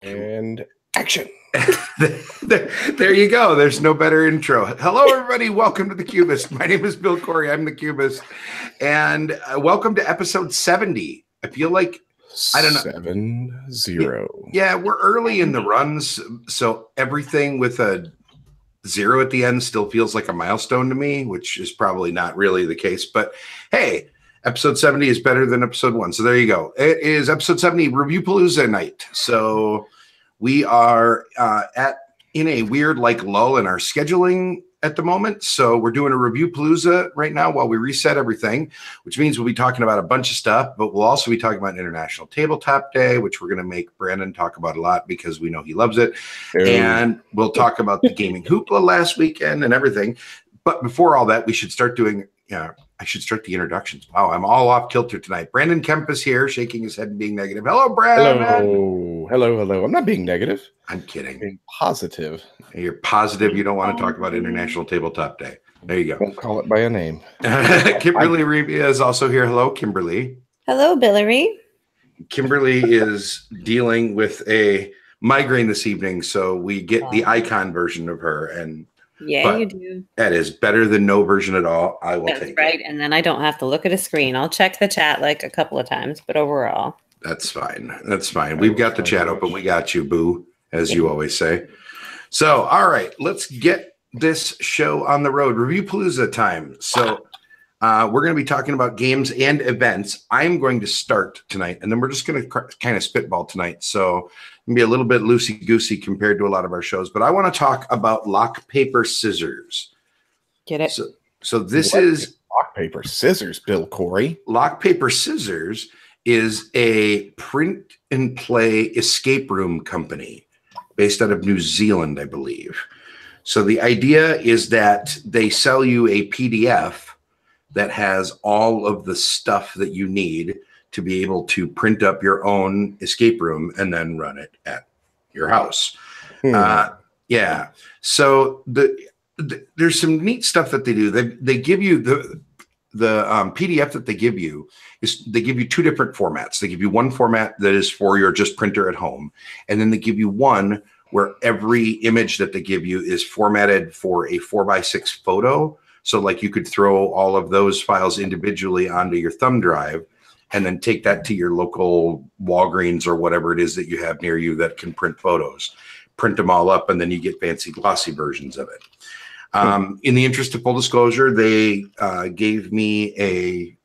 And action. There you go. There's no better intro. Hello, everybody. Welcome to the Cubist. My name is Bill Corey. I'm the Cubist. And welcome to episode 70. I feel like, I don't know. 70. Yeah, we're early in the runs. So everything with a 0 at the end still feels like a milestone to me, which is probably not really the case. But hey, episode 70 is better than episode 1. So there you go. It is episode 70, Review-Palooza night. So we are in a weird lull in our scheduling at the moment. So we're doing a Review-Palooza right now while we reset everything, which means we'll be talking about a bunch of stuff, but we'll also be talking about International Tabletop Day, which we're going to make Brandon talk about a lot because we know he loves it. And we'll talk about the Gaming Hoopla last weekend and everything. But before all that, we should start doing, I should start the introductions. Wow, I'm all off kilter tonight. Brandon Kemp is here, shaking his head and being negative. Hello, Brandon. Hello. I'm not being negative. I'm kidding. I'm being positive. You're positive you don't want to talk about International Tabletop Day. There you go. Don't call it by a name. Kimberly Rebia is also here. Hello, Kimberly. Hello, Billery. Kimberly is dealing with a migraine this evening, so we get the icon version of her. And yeah, you do. That is better than no version at all. I will take it. That's right. And then I don't have to look at a screen. I'll check the chat like a couple of times, but overall. That's fine. That's fine. We've got the chat open. We got you, boo, as you always say. So, all right, let's get this show on the road. Review-Palooza time. So we're going to be talking about games and events. I'm going to start tonight, and then we're just going to kind of spitball tonight. So be a little bit loosey-goosey compared to a lot of our shows. But I want to talk about Lock, Paper, Scissors. Get it? So this is Lock, Paper, Scissors, Bill Corey. Lock, Paper, Scissors is a print-and-play escape room company based out of New Zealand, I believe. So the idea is that they sell you a PDF that has all of the stuff that you need to be able to print up your own escape room and then run it at your house. Yeah. So there's some neat stuff that they do. They give you the PDF that they give you is they give you 2 different formats. They give you one format that is for your just printer at home. And then they give you one where every image that they give you is formatted for a 4x6 photo. So like you could throw all of those files individually onto your thumb drive and then take that to your local Walgreens or whatever it is that you have near you that can print photos, print them all up, and then you get fancy glossy versions of it. In the interest of full disclosure, they gave me a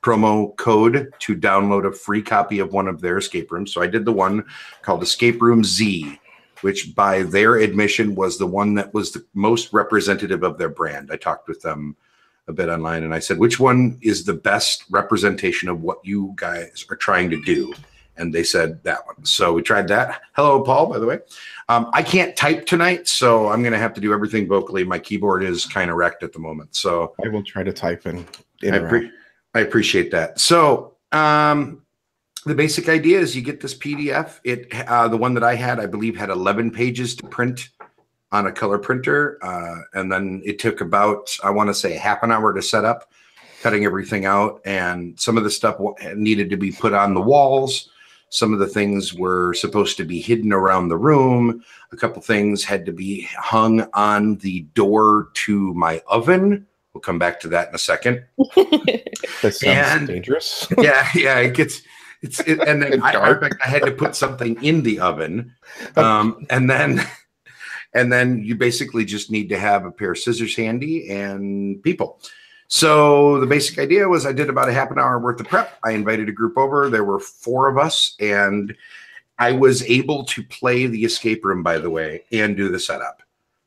promo code to download a free copy of one of their escape rooms. So I did the one called Escape Room Z, which by their admission was the one that was the most representative of their brand. I talked with them a bit online and I said, which one is the best representation of what you guys are trying to do? And they said that one. So we tried that. Hello, Paul, by the way. I can't type tonight, so I'm going to have to do everything vocally. My keyboard is kind of wrecked at the moment. So I will try to type in. I appreciate that. So the basic idea is you get this PDF. The one that I had, I believe, had 11 pages to print on a color printer. And then it took about, I want to say, half an hour to set up, cutting everything out. And some of the stuff needed to be put on the walls. Some of the things were supposed to be hidden around the room. A couple things had to be hung on the door to my oven. We'll come back to that in a second. That sounds dangerous. Yeah, it gets... and then I had to put something in the oven, and then you basically just need to have a pair of scissors handy and people. So the basic idea was I did about a half an hour worth of prep. I invited a group over. There were 4 of us, and I was able to play the escape room, by the way, and do the setup.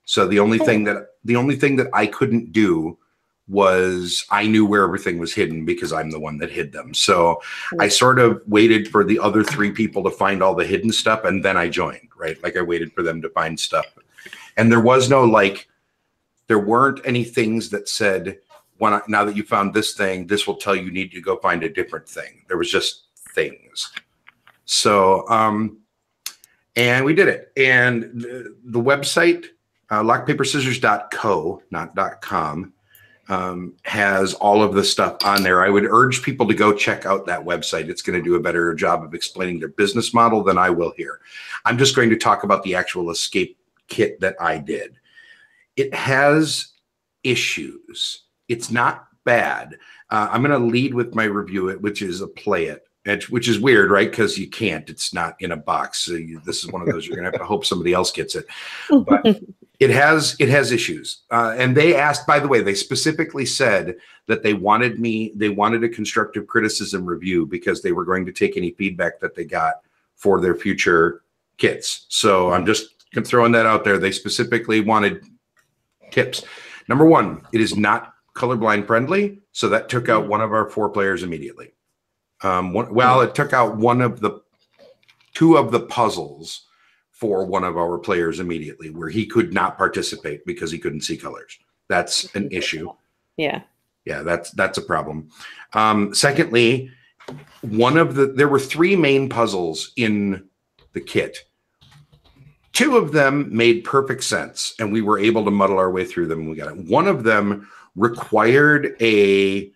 So the only thing that I couldn't do was I knew where everything was hidden because I'm the one that hid them. So I sort of waited for the other 3 people to find all the hidden stuff, and then I joined, right? Like I waited for them to find stuff. And there was no there weren't any things that said, now that you found this thing, this will tell you need to go find a different thing. There was just things. So, and we did it. And the website, lockpaperscissors.co, not .com, has all of the stuff on there. I would urge people to go check out that website. It's going to do a better job of explaining their business model than I will here. I'm just going to talk about the actual escape kit that I did. It has issues. It's not bad. I'm going to lead with my review, which is a play it, which is weird, right? Because you can't. It's not in a box. So this is one of those you're going to have to hope somebody else gets it. But it has issues. And they asked, by the way, they specifically said that they wanted a constructive criticism review because they were going to take any feedback that they got for their future kits. So I'm just throwing that out there. They specifically wanted tips. Number one, it is not colorblind friendly. So that took out one of our 4 players immediately. It took out two of the puzzles for one of our players immediately, where he could not participate because he couldn't see colors. That's an issue. Yeah. Yeah, that's a problem. Secondly, there were 3 main puzzles in the kit. 2 of them made perfect sense, and we were able to muddle our way through them. And we got it. One of them required a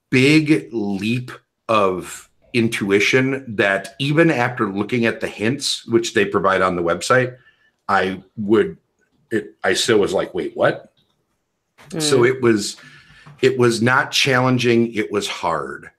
big leap of intuition that even after looking at the hints, which they provide on the website, I still was like, wait, what? So it was not challenging. It was hard.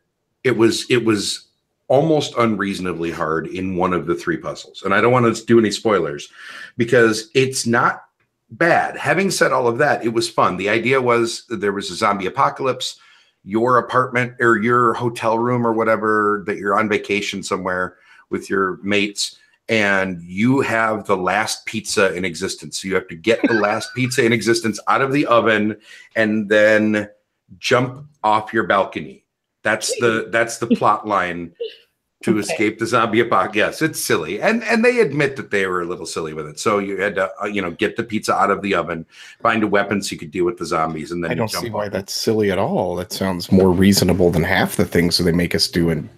It was almost unreasonably hard in one of the 3 puzzles. And I don't want to do any spoilers because it's not bad. Having said all of that, it was fun. The idea was that there was a zombie apocalypse. Your apartment or your hotel room or whatever, that you're on vacation somewhere with your mates, and you have the last pizza in existence. So you have to get the last pizza in existence out of the oven and then jump off your balcony. That's the plot line to escape the zombie apocalypse. Yes, it's silly. And they admit that they were a little silly with it. So you had to, get the pizza out of the oven, find a weapon so you could deal with the zombies, and then I don't see why that's silly at all. That sounds more reasonable than half the things that they make us do in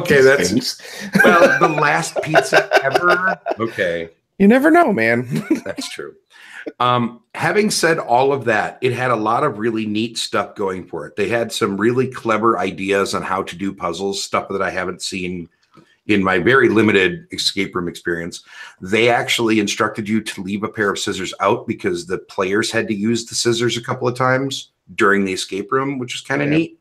things. Well, the last pizza ever. Okay. You never know, man. That's true. Having said all of that, it had a lot of really neat stuff going for it. They had some really clever ideas on how to do puzzles, stuff that I haven't seen in my very limited escape room experience. They actually instructed you to leave a pair of scissors out because the players had to use the scissors a couple of times during the escape room, which was kind of neat.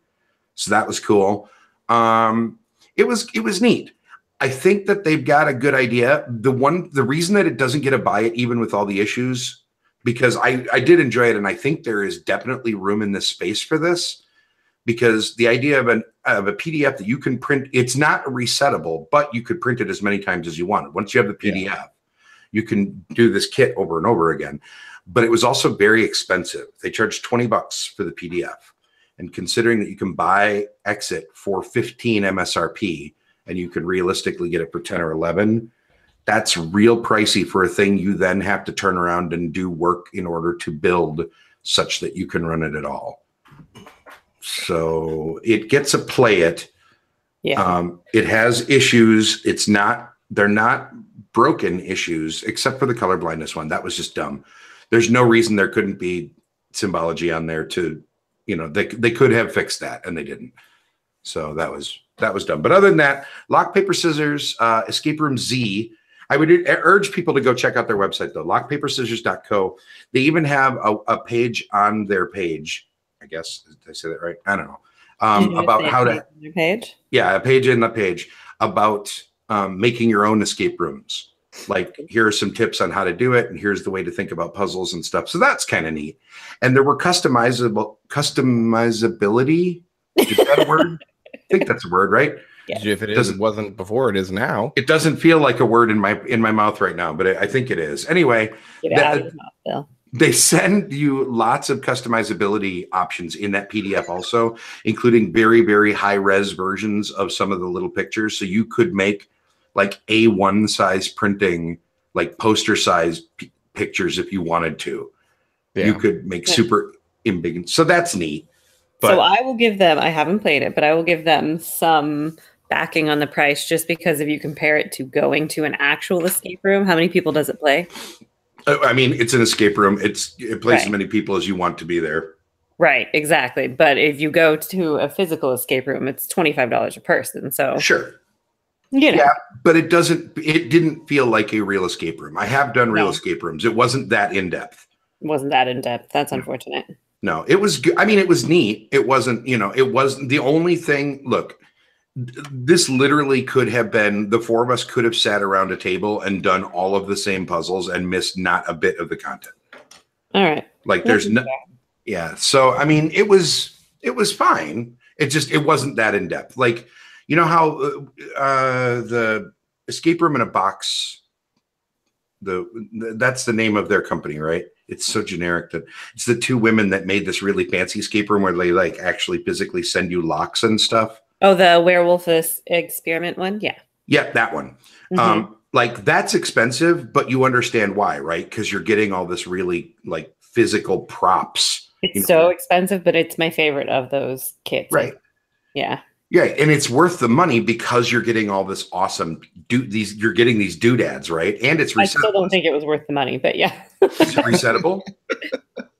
So that was cool. It was neat. I think that they've got a good idea. The reason that it doesn't get a buy it, even with all the issues, because I did enjoy it, and I think there is definitely room in this space for this, because the idea of a PDF that you can print, it's not resettable, but you could print it as many times as you want. Once you have the PDF, you can do this kit over and over again. But it was also very expensive. They charged $20 for the PDF. And considering that you can buy Exit for 15 MSRP, and you can realistically get it for 10 or 11, that's real pricey for a thing you then have to turn around and do work in order to build such that you can run it at all. So it gets a play it. Yeah. It has issues. They're not broken issues, except for the color blindness one. That was just dumb. There's no reason there couldn't be symbology on there to, they could have fixed that, and they didn't. So that was dumb. But other than that, Lock, Paper, Scissors, Escape Room Z. I would urge people to go check out their website, though, lockpaperscissors.co. They even have a page on their page. I guess, did I say that right? I don't know. About how to page. Yeah, a page in the page about making your own escape rooms. Like, here are some tips on how to do it, and here's the way to think about puzzles and stuff. So that's kind of neat. And there were customizability. Is that a word? I think that's a word, right? Yeah. If it wasn't before, it is now. It doesn't feel like a word in my mouth right now, but I think it is. Anyway, they send you lots of customizability options in that PDF also, including very, very high-res versions of some of the little pictures. So you could make like A1 size printing, like poster size pictures if you wanted to. Yeah. You could make super big. So that's neat. But, so I will give them, I haven't played it, but I will give them some backing on the price, just because if you compare it to going to an actual escape room, how many people does it play? I mean, it's an escape room. It plays as many people as you want to be there. Right, exactly. But if you go to a physical escape room, it's $25 a person. So sure. You know. Yeah, but it didn't feel like a real escape room. I have done real escape rooms. It wasn't that in depth. It wasn't that in depth. That's unfortunate. No, it was good. I mean, it was neat. It wasn't, it wasn't the only thing. Look, this literally could have been, the four of us could have sat around a table and done all of the same puzzles and missed not a bit of the content. All right. Like there's no, yeah. So, I mean, it was fine. It wasn't that in depth. Like, you know how the escape room in a box, that's the name of their company, right? It's so generic that it's the two women that made this really fancy escape room where they like actually physically send you locks and stuff. Oh, the werewolf experiment one? Yeah. Yeah, that one. Like that's expensive, but you understand why, right? Because you're getting all this really like physical props. It's so expensive, but it's my favorite of those kits. Right. Yeah. Yeah, and it's worth the money because you're getting all this awesome you're getting these doodads, right? And it's resettable. I still don't think it was worth the money, but yeah. Is it resettable?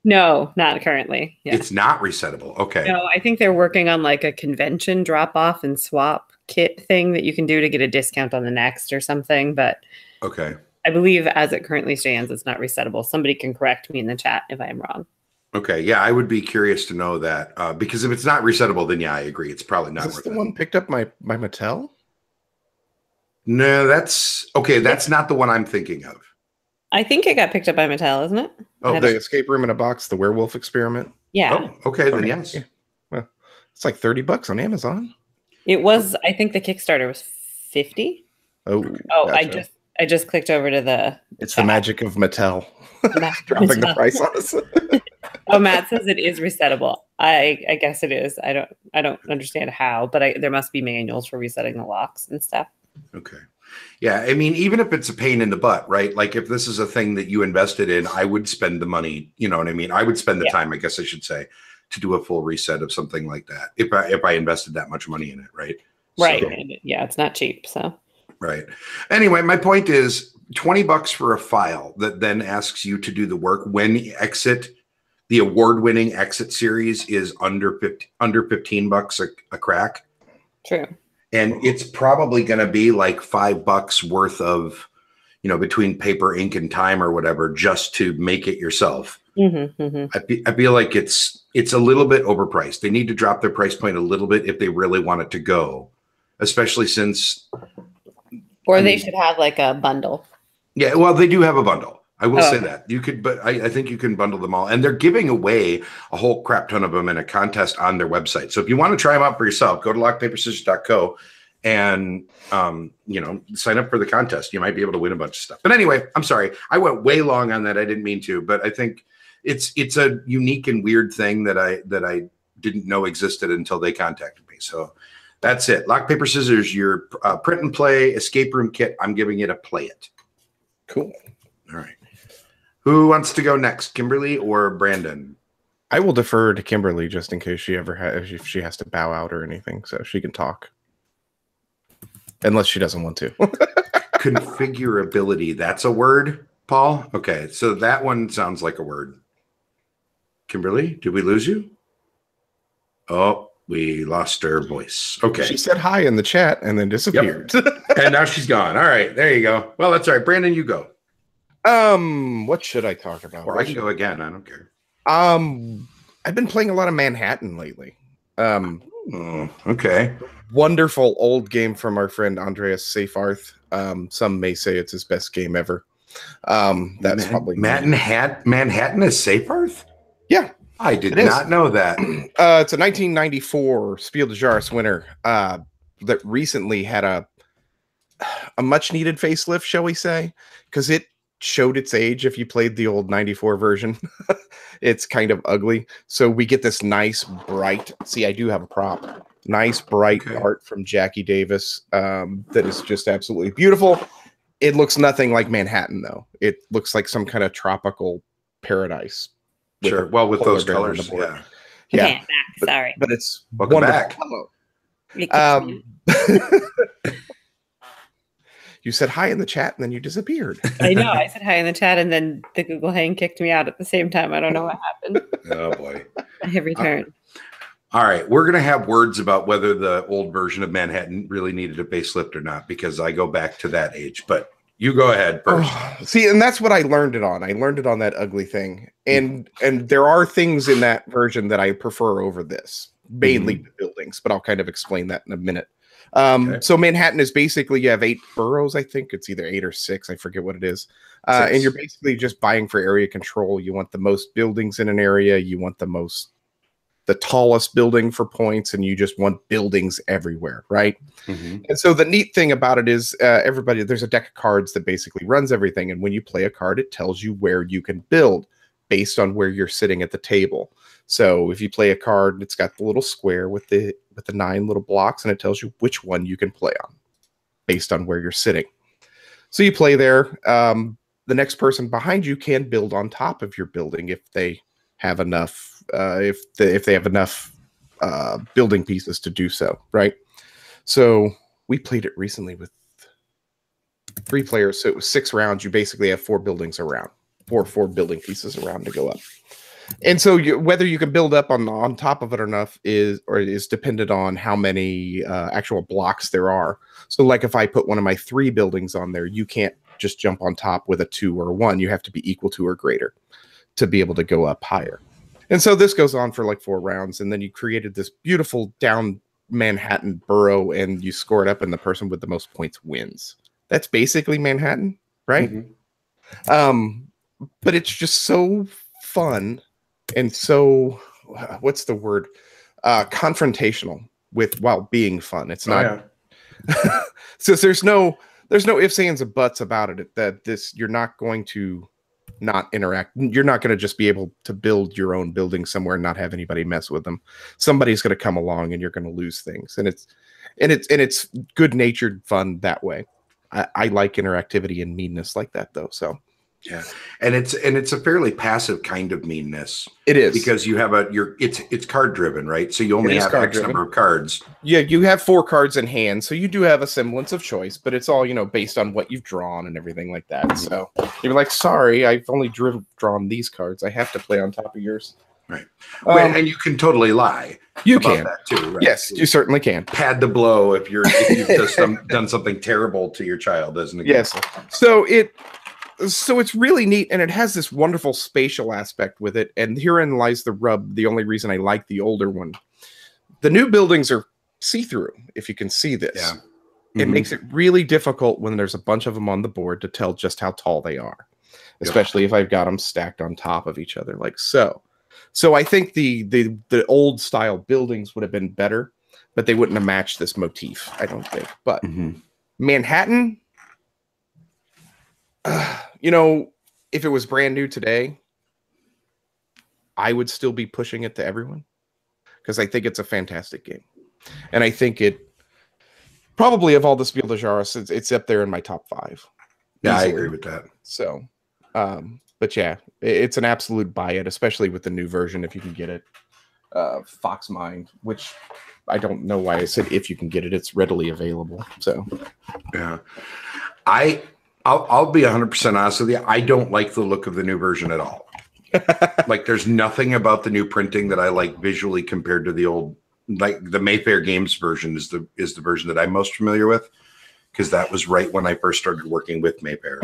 No, not currently. Yeah. It's not resettable. Okay. No, I think they're working on like a convention drop off and swap kit thing that you can do to get a discount on the next or something, but okay. I believe as it currently stands, it's not resettable. Somebody can correct me in the chat if I'm wrong. Okay, yeah, I would be curious to know that because if it's not resettable, then yeah, I agree. It's probably not. Is this the one picked up by Mattel? No, that's okay. That's not the one I'm thinking of. I think it got picked up by Mattel, isn't it? Oh, the escape room in a box, the werewolf experiment. Yeah. Oh, okay, then yes. Yeah. Well, it's like $30 on Amazon. It was. I think the Kickstarter was $50. Oh, gotcha. I just clicked over to the. It's the magic of Mattel dropping the price on us. Oh, Matt says it is resettable. I guess it is. I don't understand how, but there must be manuals for resetting the locks and stuff. Okay. Yeah, I mean, even if it's a pain in the butt, right? Like if this is a thing that you invested in, I would spend the money, you know what I mean? I would spend the time, I guess I should say, to do a full reset of something like that. If I invested that much money in it, right? Right. So, yeah, it's not cheap, so. Right. Anyway, my point is $20 for a file that then asks you to do the work when the award-winning Exit series is under $15 a crack. True. And it's probably going to be like $5 worth of, between paper, ink, and time or whatever, just to make it yourself. I feel like it's a little bit overpriced. They need to drop their price point a little bit if they really want it to go, especially since. Or they should have like a bundle. Yeah, well, they do have a bundle. I will say that you could, but I think you can bundle them all, and they're giving away a whole crap ton of them in a contest on their website. So if you want to try them out for yourself, go to lockpaperscissors.co and sign up for the contest. You might be able to win a bunch of stuff. But anyway, I'm sorry, I went way long on that. I didn't mean to, but I think it's a unique and weird thing that I didn't know existed until they contacted me. So that's it. Lock, paper, scissors. Your print and play escape room kit. I'm giving it a play it. Cool. All right. Who wants to go next, Kimberly or Brandon? I will defer to Kimberly just in case if she has to bow out or anything, so she can talk. Unless she doesn't want to. Configurability. That's a word, Paul? Okay, so that one sounds like a word. Kimberly, did we lose you? Oh, we lost her voice. Okay. She said hi in the chat and then disappeared. Yep. And now she's gone. All right, there you go. Well, that's all right. Brandon, you go. What should I talk about? Or I can go again. I don't care. I've been playing a lot of Manhattan lately. Okay. Wonderful old game from our friend Andreas Seyfarth. Some may say it's his best game ever. That's probably Manhattan is Seyfarth? Yeah. I did not know that. It's a 1994 Spiel des Jahres winner that recently had a much needed facelift, shall we say, because it showed its age. If you played the old 94 version, it's kind of ugly. So we get this nice bright, see, I do have a prop, nice bright art from Jackie Davis that is just absolutely beautiful. It looks nothing like Manhattan though. It looks like some kind of tropical paradise. Sure. Well, with those colors. Yeah. Yeah. Okay, sorry. But it's welcome back. You said hi in the chat and then you disappeared. I know. I said hi in the chat and then the Google Hang kicked me out at the same time. I don't know what happened. Oh boy. I have returned. All right. We're going to have words about whether the old version of Manhattan really needed a facelift or not, because I go back to that age. But you go ahead first. See, and that's what I learned it on. I learned it on that ugly thing. And there are things in that version that I prefer over this, mainly the buildings, but I'll kind of explain that in a minute. So Manhattan is basically, you have 8 boroughs. I think it's either 8 or 6. I forget what it is. And you're basically just buying for area control. You want the most buildings in an area. You want the tallest building for points, and you just want buildings everywhere, right? And so the neat thing about it is there's a deck of cards that basically runs everything. And when you play a card, it tells you where you can build based on where you're sitting at the table. So if you play a card, it's got the little square with the 9 little blocks, and it tells you which one you can play on based on where you're sitting. So you play there. The next person behind you can build on top of your building if they have enough. If they have enough building pieces to do so, right? So we played it recently with 3 players, so it was 6 rounds. You basically have 4 buildings around, four building pieces around to go up. And so whether you can build up on top of it or not is dependent on how many actual blocks there are. So like if I put one of my 3 buildings on there, you can't just jump on top with a 2 or a 1. You have to be equal to or greater to be able to go up higher. And so this goes on for like 4 rounds, and then you created this beautiful down Manhattan borough, and you score it up, and the person with the most points wins. That's basically Manhattan, right? But it's just so fun and so what's the word? Confrontational while being fun. It's not. So there's no ifs, ands, or buts about it. That you're not going to not interact. You're not going to just be able to build your own building somewhere and not have anybody mess with them. Somebody's going to come along and you're going to lose things. And it's good-natured fun that way. I like interactivity and meanness like that though. So yeah. And it's a fairly passive kind of meanness. It is, because you have it's card driven, right? So you only have X number of cards. Yeah, you have 4 cards in hand, so you do have a semblance of choice, but it's all, based on what you've drawn and everything like that. So you're like, sorry, I've only drawn these cards. I have to play on top of yours. Right. And you can totally lie. You can that too, right? Yes, you certainly can. Pad the blow if you've just done something terrible to your child, as an example. Yes. So it's really neat, and it has this wonderful spatial aspect with it. And herein lies the rub. The only reason I like the older one, the new buildings are see-through. If you can see this, it makes it really difficult when there's a bunch of them on the board to tell just how tall they are, especially if I've got them stacked on top of each other like so. So I think the old style buildings would have been better, but they wouldn't have matched this motif, I don't think. But Manhattan. If it was brand new today, I would still be pushing it to everyone because I think it's a fantastic game. And I think it probably, of all the Spiel des Jahres, it's up there in my top 5. Yeah, easily. I agree with that. So, but yeah, it's an absolute buy it, especially with the new version if you can get it. Foxmind, which I don't know why I said if you can get it, it's readily available. So, yeah, I'll be 100% honest with you. I don't like the look of the new version at all. Like, there's nothing about the new printing that I like visually compared to the old. Like, the Mayfair Games version is the version that I'm most familiar with, because that was right when I first started working with Mayfair.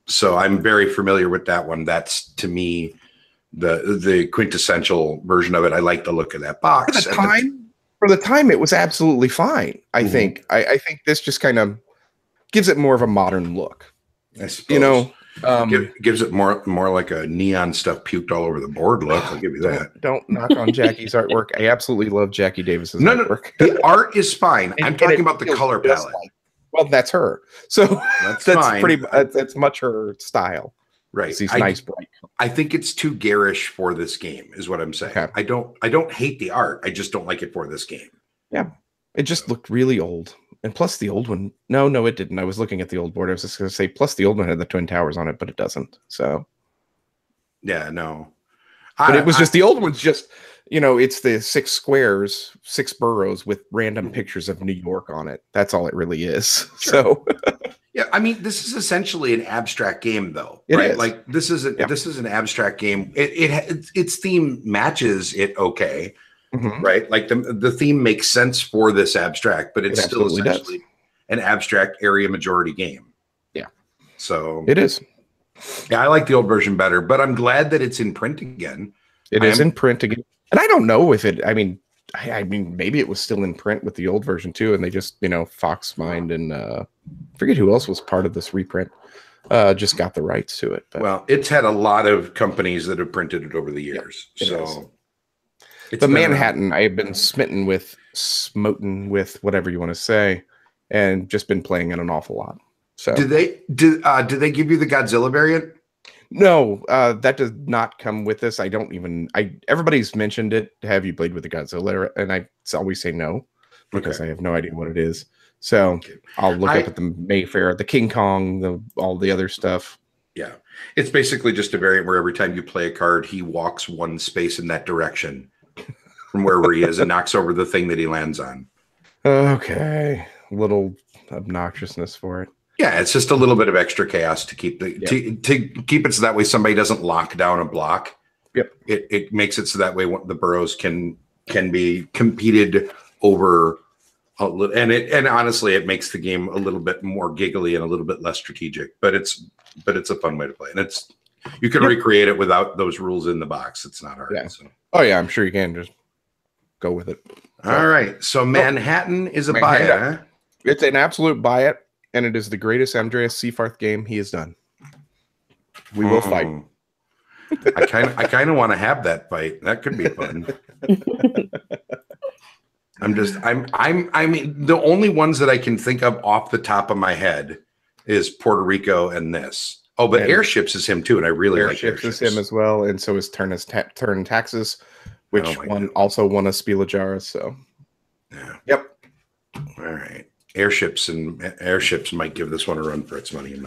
So I'm very familiar with that one. That's, to me, the quintessential version of it. I like the look of that box. For the time, it was absolutely fine. I think. I think this just kind of gives it more of a modern look. I suppose. Gives it more like a neon stuff puked all over the board look. I'll give you that. Don't knock on Jackie's artwork. I absolutely love Jackie Davis's artwork. The art is fine. I'm talking about the color palette. Well, that's her. So that's fine. That's much her style. Right. These nice bright colors. I think it's too garish for this game, is what I'm saying. Okay. I don't hate the art. I just don't like it for this game. Yeah. It just looked really old. And plus the old one, no, it didn't. I was looking at the old board. I was just going to say, plus the old one had the Twin Towers on it, but it doesn't. So, yeah, no. But it was just the old one's just, you know, it's the 6 squares, 6 boroughs with random pictures of New York on it. That's all it really is. Sure. So yeah, I mean, this is essentially an abstract game, though, It right? is. Like this is an abstract game. Its theme matches it okay, right? Like the theme makes sense for this abstract, but it's still essentially an abstract area majority game. Yeah, so it is. Yeah, I like the old version better, but I'm glad that it's in print again. It is in print again, and I don't know if it. I mean, maybe it was still in print with the old version too, and they just, you know, Foxmind and forget who else was part of this reprint. Just got the rights to it. But. Well, it's had a lot of companies that have printed it over the years. So the Manhattan, I have been smoten with whatever you want to say, and just been playing it an awful lot. So did they give you the Godzilla variant? No, that does not come with this. Everybody's mentioned it. Have you played with the Godzilla? And I always say no, because I have no idea what it is. So I'll look up at the Mayfair, the King Kong, all the other stuff. Yeah. It's basically just a variant where every time you play a card, he walks 1 space in that direction from wherever he is and knocks over the thing that he lands on. Okay. A little obnoxiousness for it. Yeah, it's just a little bit of extra chaos to keep to keep it so that way somebody doesn't lock down a block. Yep. It makes it so that way the boroughs can be competed over and honestly it makes the game a little bit more giggly and a little bit less strategic, but it's a fun way to play. And you can recreate it without those rules in the box. It's not hard. Yeah. So. Oh yeah, I'm sure you can just go with it. All right. So Manhattan is a buy it, huh? It's an absolute buy it. And it is the greatest Andreas Seafarth game he has done. We will fight. I kind of want to have that fight. That could be fun. I mean, the only ones that I can think of off the top of my head is Puerto Rico and this. Oh, but Airships is him too, and I really like Airships. Airships is him as well, and so is Turn Taxes, which also won a Spiel of Jars. So, yeah. Yep. All right. Airships might give this one a run for its money.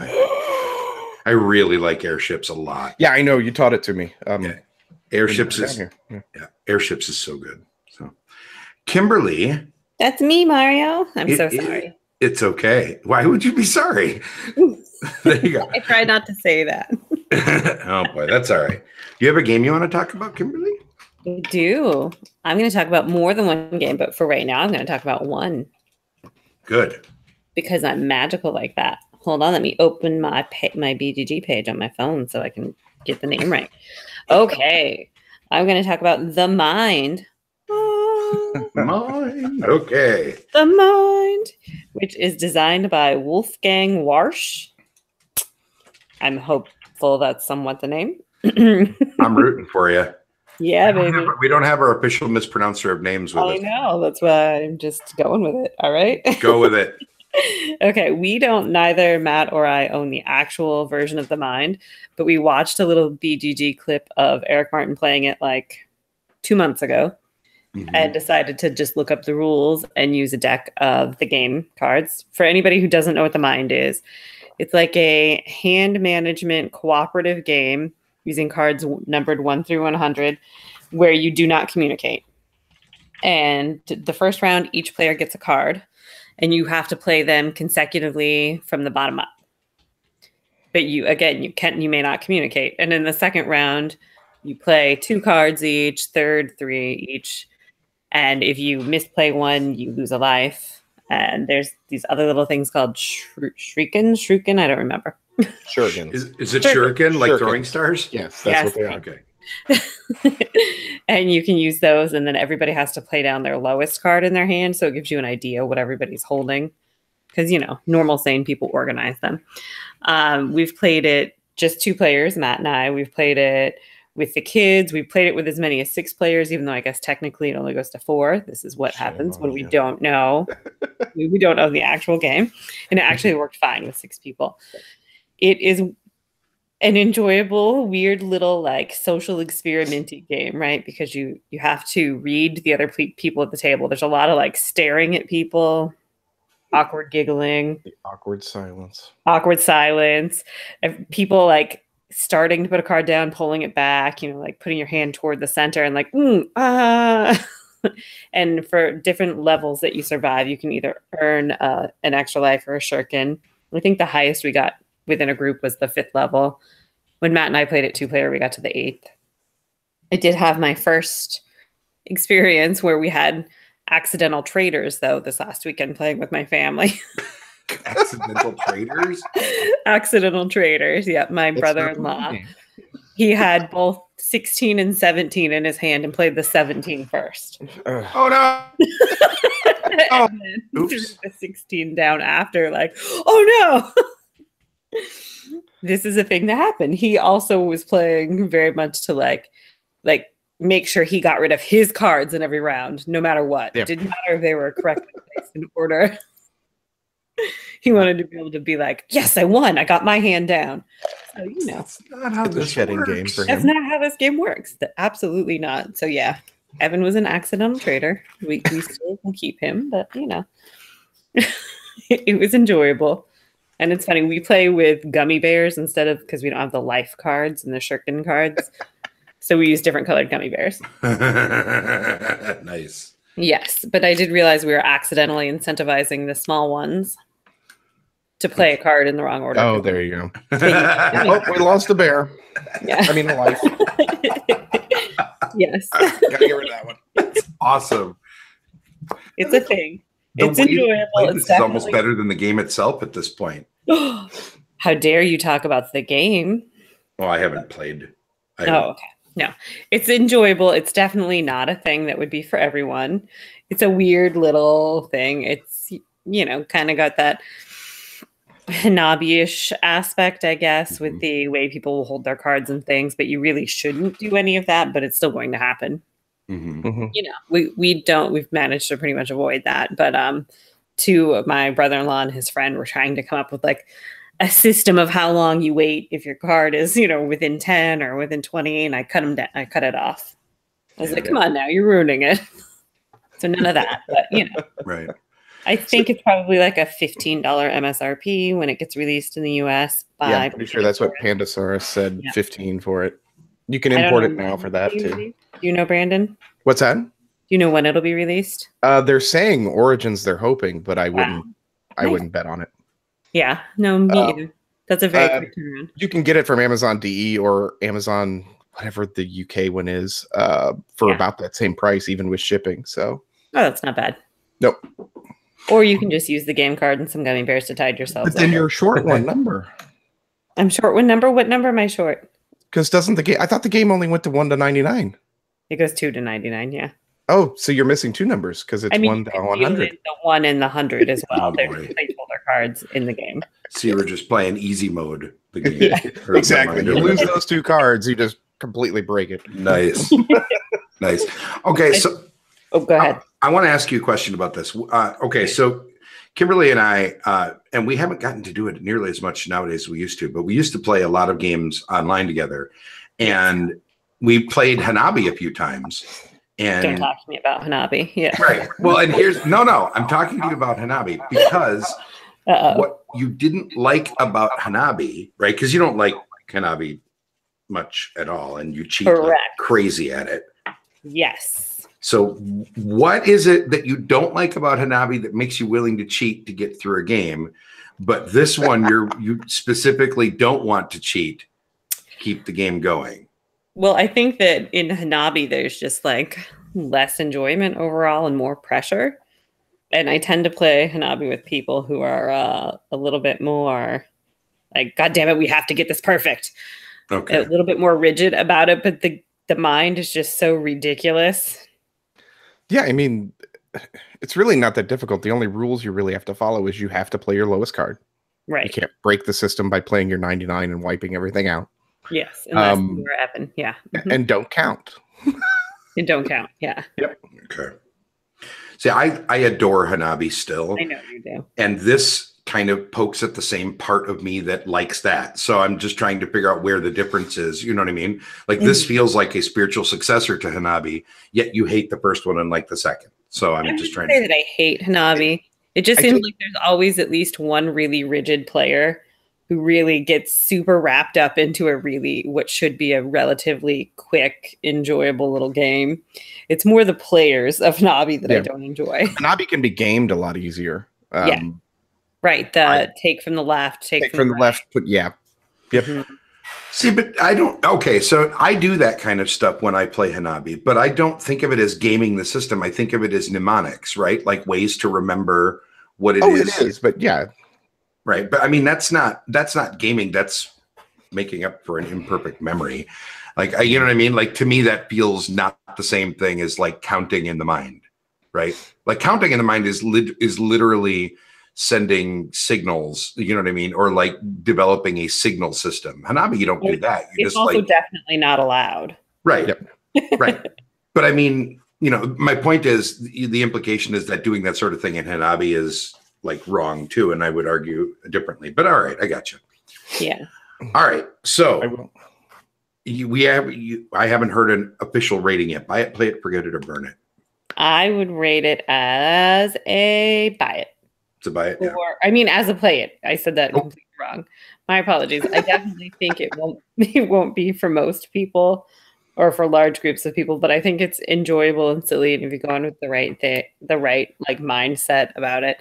I really like Airships a lot. Yeah, I know you taught it to me. Airships is Airships is so good. So, Kimberly, that's me, Mario. I'm so sorry. It's okay. Why would you be sorry? There you go. I try not to say that. Oh boy, that's all right. Do you have a game you want to talk about, Kimberly? I do. I'm going to talk about more than one game, but for right now, I'm going to talk about one. Good. Because I'm magical like that. Hold on, let me open my BGG page on my phone so I can get the name right. Okay. I'm going to talk about The Mind. Mind. Okay. The Mind, which is designed by Wolfgang Warsch. I'm hopeful that's somewhat the name. I'm rooting for you. Yeah, baby. We don't have our official mispronouncer of names with us. I know. That's why I'm just going with it. All right. Go with it. Okay. Neither Matt or I own the actual version of The Mind, but we watched a little BGG clip of Eric Martin playing it like 2 months ago and decided to just look up the rules and use a deck of the game cards. For anybody who doesn't know what The Mind is, it's like a hand management cooperative game using cards numbered 1 through 100, where you do not communicate. And the first round, each player gets a card, and you have to play them consecutively from the bottom up. But you may not communicate. And in the second round, you play 2 cards each, third 3 each. And if you misplay one, you lose a life. And there's these other little things called shuriken. I don't remember. Shuriken. Is it shuriken, like throwing stars? Yes, that's what they are. Okay. And you can use those, and then everybody has to play down their lowest card in their hand, so it gives you an idea what everybody's holding. Because, normal sane people organize them. We've played it just 2 players, Matt and I. We've played it with the kids. We've played it with as many as 6 players, even though I guess technically it only goes to 4. This is what happens when we don't know. We don't know the actual game. And it actually worked fine with 6 people. It is an enjoyable, weird little like social experimenty game, right? Because you have to read the other people at the table. There's a lot of like staring at people, awkward giggling, the awkward silence. And people like starting to put a card down, pulling it back, you know, like putting your hand toward the center and like, and for different levels that you survive, you can either earn an extra life or a shuriken. I think the highest we got within a group was the 5th level. When Matt and I played it 2-player, we got to the 8th. I did have my first experience where we had accidental traders, though, this last weekend playing with my family. Accidental traders? Accidental traders, yeah. My brother-in-law, he had both 16 and 17 in his hand and played the 17 first. Oh, no! Oh, oops. The 16 down after, like, oh, no! This is a thing that happened. He also was playing very much to, like make sure he got rid of his cards in every round, no matter what. It didn't matter if they were correctly placed in order. He wanted to be able to be like, yes, I won. I got my hand down. So, you know. That's not how this shedding works. game for him. That's not how this game works. Absolutely not. So, yeah, Evan was an accidental trader. We still will keep him, but, you know. It was enjoyable. And it's funny. We play with gummy bears instead of, because we don't have the life cards and the shuriken cards. So we use different colored gummy bears. Nice. Yes, but I did realize we were accidentally incentivizing the small ones to play a card in the wrong order. Oh, there you go. Oh, we lost a bear. Yeah. I mean, a life. Yes. Gotta get rid of that one. That's awesome. It's a thing. The It's way you enjoyable. play It's this is almost better than the game itself at this point. How dare you talk about the game? Well, I haven't played. Oh, okay. No, it's enjoyable. It's definitely not a thing that would be for everyone. It's a weird little thing. It's, you know, kind of got that Hanabi-ish aspect, I guess, with the way people will hold their cards and things, but you really shouldn't do any of that, but it's still going to happen. You know, we've managed to pretty much avoid that. But two of my brother-in-law and his friend were trying to come up with like a system of how long you wait if your card is, you know, within 10 or within 20, and I cut them down. I cut it off. I was like, come on now, you're ruining it. So none of that, but you know. Right. I think it's probably like a $15 MSRP when it gets released in the US. Yeah, I'm pretty sure that's what Pandasaurus said, 15 for it. You can import it now for that too. Do you know, Brandon? What's that? Do you know when it'll be released? They're saying Origins, they're hoping, but I wouldn't bet on it. Yeah, no, me either. That's a very quick turnaround. You can get it from Amazon DE or Amazon, whatever the UK one is, for about that same price, even with shipping. So, that's not bad. Nope. Or you can just use the game card and some gummy bears to tide yourself. But then you're short one number. I'm short one number. What number am I short? Because doesn't the game? I thought the game only went to 1 to 99. It goes 2 to 99. Yeah. Oh, so you're missing 2 numbers because it's 1 to 100. The 1 and the 100 as well. Oh, They're boy. placeholder cards in the game. So you were just playing easy mode. The game. Yeah. Exactly. You lose those 2 cards, you just completely break it. Nice. Nice. Okay, so go ahead. I want to ask you a question about this. Okay, so Kimberly and I, and we haven't gotten to do it nearly as much nowadays as we used to, but we used to play a lot of games online together, and we played Hanabi a few times. And don't talk to me about Hanabi. Yeah. Right. Well, and here's no, I'm talking to you about Hanabi because what you didn't like about Hanabi, right? Because you don't like Hanabi much at all, and you cheat like crazy at it. Yes. So what is it that you don't like about Hanabi that makes you willing to cheat to get through a game? But this one, you specifically don't want to cheat to keep the game going. Well, I think that in Hanabi, there's just like less enjoyment overall and more pressure. And I tend to play Hanabi with people who are a little bit more like, God damn it, we have to get this perfect. Okay. A little bit more rigid about it, but the mind is just so ridiculous. Yeah, I mean, it's really not that difficult. The only rules you really have to follow is you have to play your lowest card. Right. You can't break the system by playing your 99 and wiping everything out. Yes, unless you were Evan. Yeah. And don't count. And don't count. Yeah. Yep. Okay. See, I adore Hanabi still. I know you do. And this kind of pokes at the same part of me that likes that. So I'm just trying to figure out where the difference is. You know what I mean? Like this feels like a spiritual successor to Hanabi, yet you hate the first one and like the second. So I'm just trying to say that I hate Hanabi. It just seems like there's always at least one really rigid player who really gets super wrapped up into what should be a relatively quick, enjoyable little game. It's more the players of Hanabi that I don't enjoy. Hanabi can be gamed a lot easier. Right. Take from the left, take from the left. Yep. Mm-hmm. See, but I don't. Okay, so I do that kind of stuff when I play Hanabi, but I don't think of it as gaming the system. I think of it as mnemonics, right? Like ways to remember what it is. It is, but yeah, right. But I mean, that's not gaming. That's making up for an imperfect memory. Like, you know what I mean? Like, to me, that feels not the same thing as like counting in the mind, right? Like counting in the mind is literally sending signals, you know what I mean? Or like developing a signal system. Hanabi, you don't do that. You it's just also definitely not allowed. Right. Yep. Right. But I mean, you know, my point is the implication is that doing that sort of thing in Hanabi is like wrong too. And I would argue differently, but all right, I got you. Yeah. All right. So I haven't heard an official rating yet. Buy it, play it, forget it, or burn it. I would rate it as a buy it. To buy it, or I mean, as a play it. I said that completely wrong. My apologies. I definitely think it won't be for most people or for large groups of people, but I think it's enjoyable and silly, and if you go on with the right like mindset about it.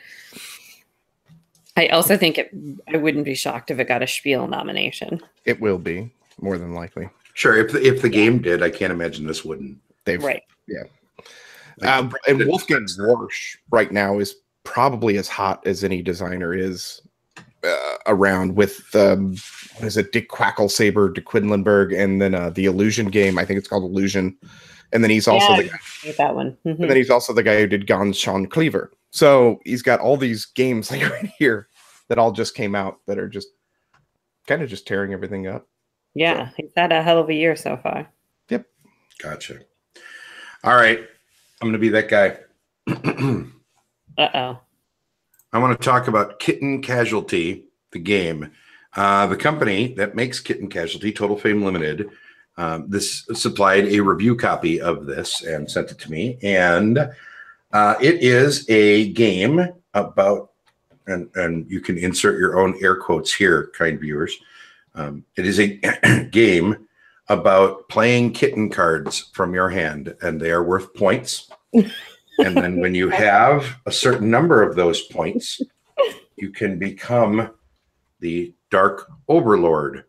I also think I wouldn't be shocked if it got a Spiel nomination. It will be more than likely. Sure, if the game did, I can't imagine this wouldn't. Right. Yeah. And Wolfgang Warsch right now is probably as hot as any designer is around with what is it, Dick Quacklesaber, De Quedlinburg, and then the Illusion game. I think it's called Illusion. And then he's also that one. Mm-hmm. And then he's also the guy who did Gone Sean Cleaver. So he's got all these games like right here that all just came out that are just kind of just tearing everything up. Yeah, he's had a hell of a year so far. Yep. Gotcha. All right. I'm going to be that guy. Uh-oh. I want to talk about Kitten Casualty, the game. The company that makes Kitten Casualty, Total Fame Limited, this supplied a review copy of this and sent it to me. And it is a game about, and you can insert your own air quotes here, kind viewers. It is a game about playing kitten cards from your hand, and they are worth points. And then when you have a certain number of those points, you can become the Dark Overlord.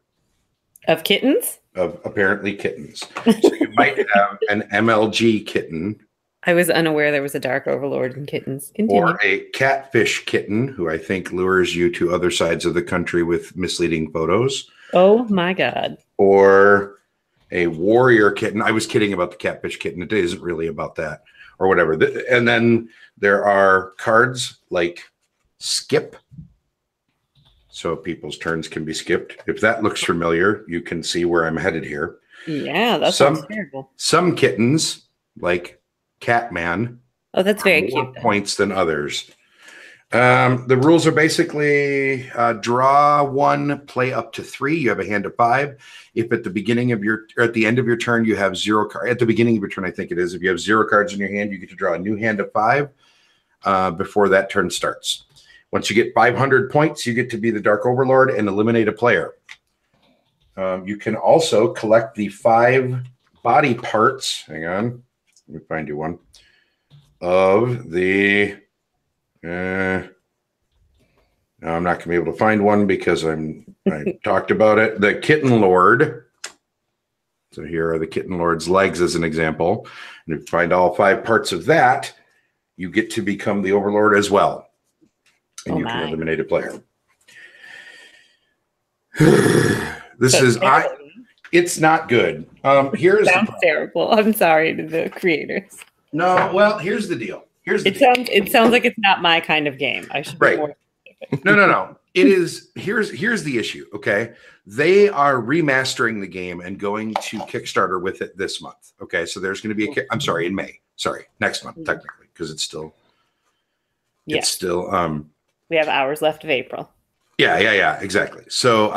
Of kittens? Of apparently kittens. So you might have an MLG kitten. I was unaware there was a Dark Overlord in kittens. Continue. Or a catfish kitten, who I think lures you to other sides of the country with misleading photos. Oh my God. Or a warrior kitten. I was kidding about the catfish kitten. It isn't really about that. Or whatever. And then there are cards like skip. So people's turns can be skipped. If that looks familiar, you can see where I'm headed here. Yeah, that sounds terrible. Some kittens, like Catman, oh, that's very more cute. Points than others. The rules are basically draw one, play up to 3. You have a hand of 5. If at the beginning of your, or at the end of your turn, you have 0 cards. At the beginning of your turn, I think it is. If you have 0 cards in your hand, you get to draw a new hand of 5 before that turn starts. Once you get 500 points, you get to be the Dark Overlord and eliminate a player. You can also collect the 5 body parts. Hang on. Let me find you one. Of the... no, I'm not going to be able to find one because I talked about it. The Kitten Lord. So here are the Kitten Lord's legs as an example. And if you find all 5 parts of that, you get to become the Overlord as well. And you can eliminate a player. It's not good. Sounds terrible. I'm sorry to the creators. No, well, here's the deal. It sounds like it's not my kind of game. I should be more specific. No. It is. Here's the issue. Okay, they are remastering the game and going to Kickstarter with it this month. Okay, so there's going to be I'm sorry, in May. Sorry, next month technically, because it's still. It's still. We have hours left of April. Yeah, exactly. So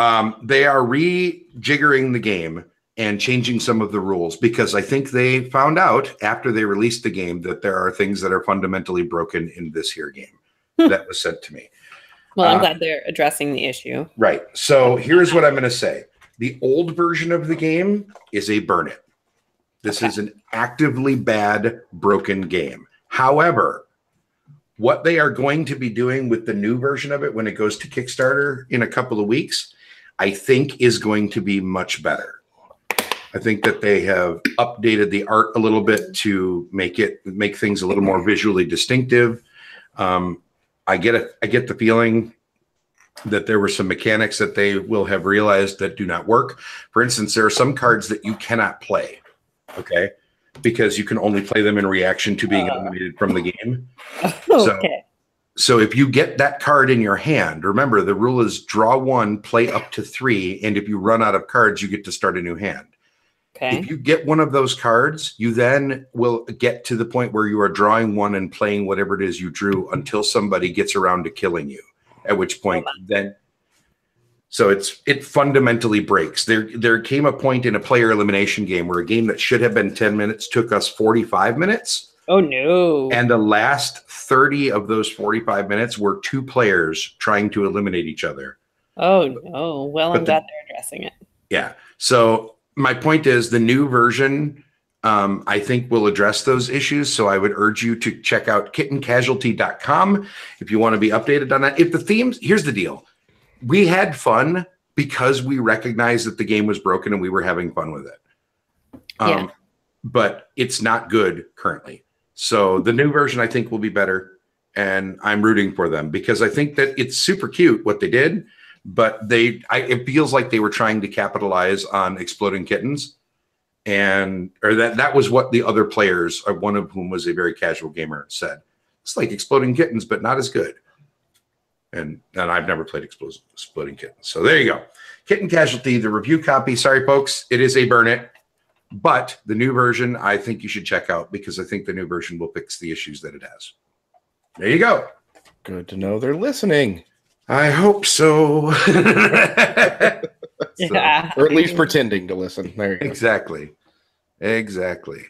they are rejiggering the game and changing some of the rules because I think they found out after they released the game that there are things that are fundamentally broken in this here game that was sent to me. Well, I'm glad they're addressing the issue. Right. So here's what I'm going to say. The old version of the game is a burn it. This is an actively bad, broken game. However, what they are going to be doing with the new version of it when it goes to Kickstarter in a couple of weeks, I think is going to be much better. I think that they have updated the art a little bit to make things a little more visually distinctive. I get the feeling that there were some mechanics that they will have realized that do not work. For instance, there are some cards that you cannot play, okay, because you can only play them in reaction to being eliminated from the game. Okay. So if you get that card in your hand, remember the rule is draw 1, play up to 3, and if you run out of cards, you get to start a new hand. Okay. If you get one of those cards, you then will get to the point where you are drawing one and playing whatever it is you drew until somebody gets around to killing you. At which point, so it fundamentally breaks. There came a point in a player elimination game where a game that should have been 10 minutes took us 45 minutes. Oh no! And the last 30 of those 45 minutes were 2 players trying to eliminate each other. Oh no! Well, I'm glad they're addressing it. Yeah. So my point is the new version, I think, will address those issues. So I would urge you to check out kittencasualty.com if you want to be updated on that. If the themes, here's the deal. We had fun because we recognized that the game was broken and we were having fun with it. But it's not good currently. So the new version, I think, will be better. And I'm rooting for them because I think that it's super cute what they did. But it feels like they were trying to capitalize on exploding kittens, or that was what the other players, one of whom was a very casual gamer, said. It's like exploding kittens, but not as good. And I've never played exploding kittens, so there you go. Kitten Casualty, the review copy. Sorry, folks, it is a burn it, but the new version I think you should check out because I think the new version will fix the issues that it has. There you go. Good to know they're listening. I hope so. Yeah. Or at least pretending to listen. There you go. Exactly.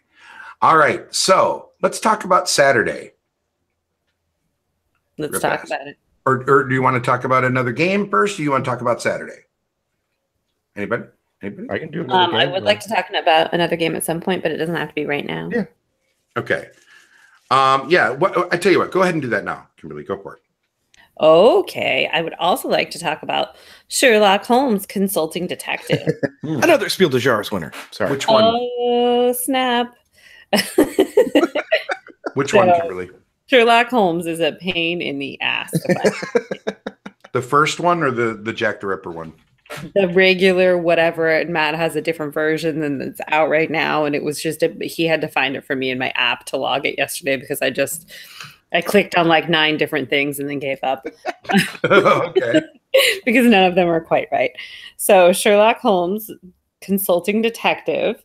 All right. So let's talk about Saturday. Let's talk about it. Or do you want to talk about another game first? Or do you want to talk about Saturday? Anybody? I can do another game. I would like to talk about another game at some point, but it doesn't have to be right now. Yeah. Okay. I tell you what. Go ahead and do that now, Kimberly. Go for it. Okay. I would also like to talk about Sherlock Holmes Consulting Detective. Another Spiel des Jahres winner. Sorry. Which one? Oh, snap. Which one, Kimberly? Sherlock Holmes is a pain in the ass. The first one or the Jack the Ripper one? The regular whatever. And Matt has a different version than that's out right now. And it was just, he had to find it for me in my app to log it yesterday because I clicked on like 9 different things and then gave up. Okay. Because none of them are quite right. So Sherlock Holmes Consulting Detective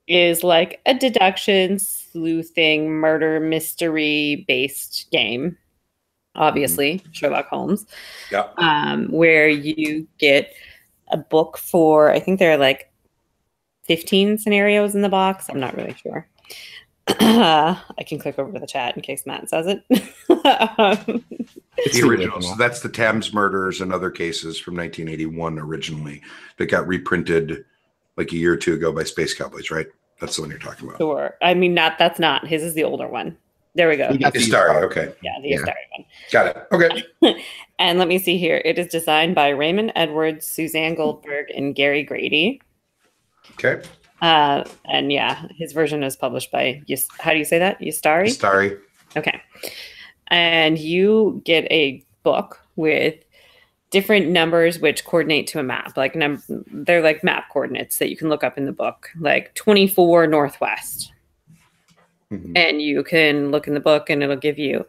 is like a deduction, sleuthing, murder, mystery based game. Obviously, Sherlock Holmes. Yeah. Where you get a book for, I think there are like 15 scenarios in the box. I'm not really sure. I can click over to the chat in case Matt says it. It's the original. So that's the Thames murders and other cases from 1981 originally that got reprinted like a year or two ago by Space Cowboys, right? That's the one you're talking about. Sure. I mean, that's not. His is the older one. There we go. The Astari, okay. Yeah, the Astari one. Got it. Okay. And let me see here. It is designed by Raymond Edwards, Suzanne Goldberg, and Gary Grady. Okay. And yeah, his version is published by, how do you say that? Astari? Astari. Okay. And you get a book with different numbers which coordinate to a map. Like they're like map coordinates that you can look up in the book, like 24 Northwest. Mm-hmm. And you can look in the book and it'll give you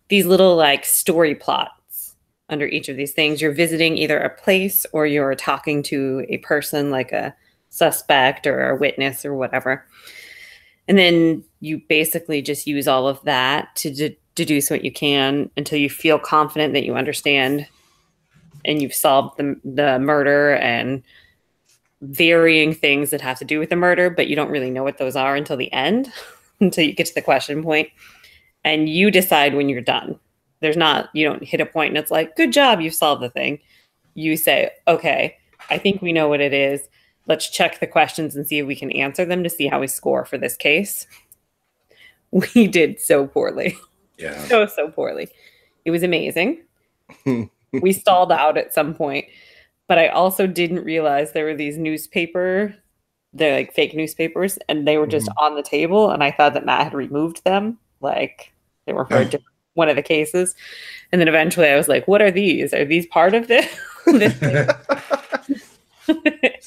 these little like story plots under each of these things. You're visiting either a place or you're talking to a person like a suspect or a witness or whatever. And then you basically just use all of that to deduce what you can until you feel confident that you understand and you've solved the murder and varying things that have to do with the murder, but you don't really know what those are until the end, until you get to the question point. And you decide when you're done. There's not, you don't hit a point and it's like, good job, you've solved the thing. You say, okay, I think we know what it is. Let's check the questions and see if we can answer them to see how we score for this case. We did so poorly. Yeah. So poorly. It was amazing. We stalled out at some point, but I also didn't realize there were these they're like fake newspapers, and they were just on the table, and I thought that Matt had removed them. Like they were for a different one of the cases. And then eventually I was like, what are these? Are these part of this?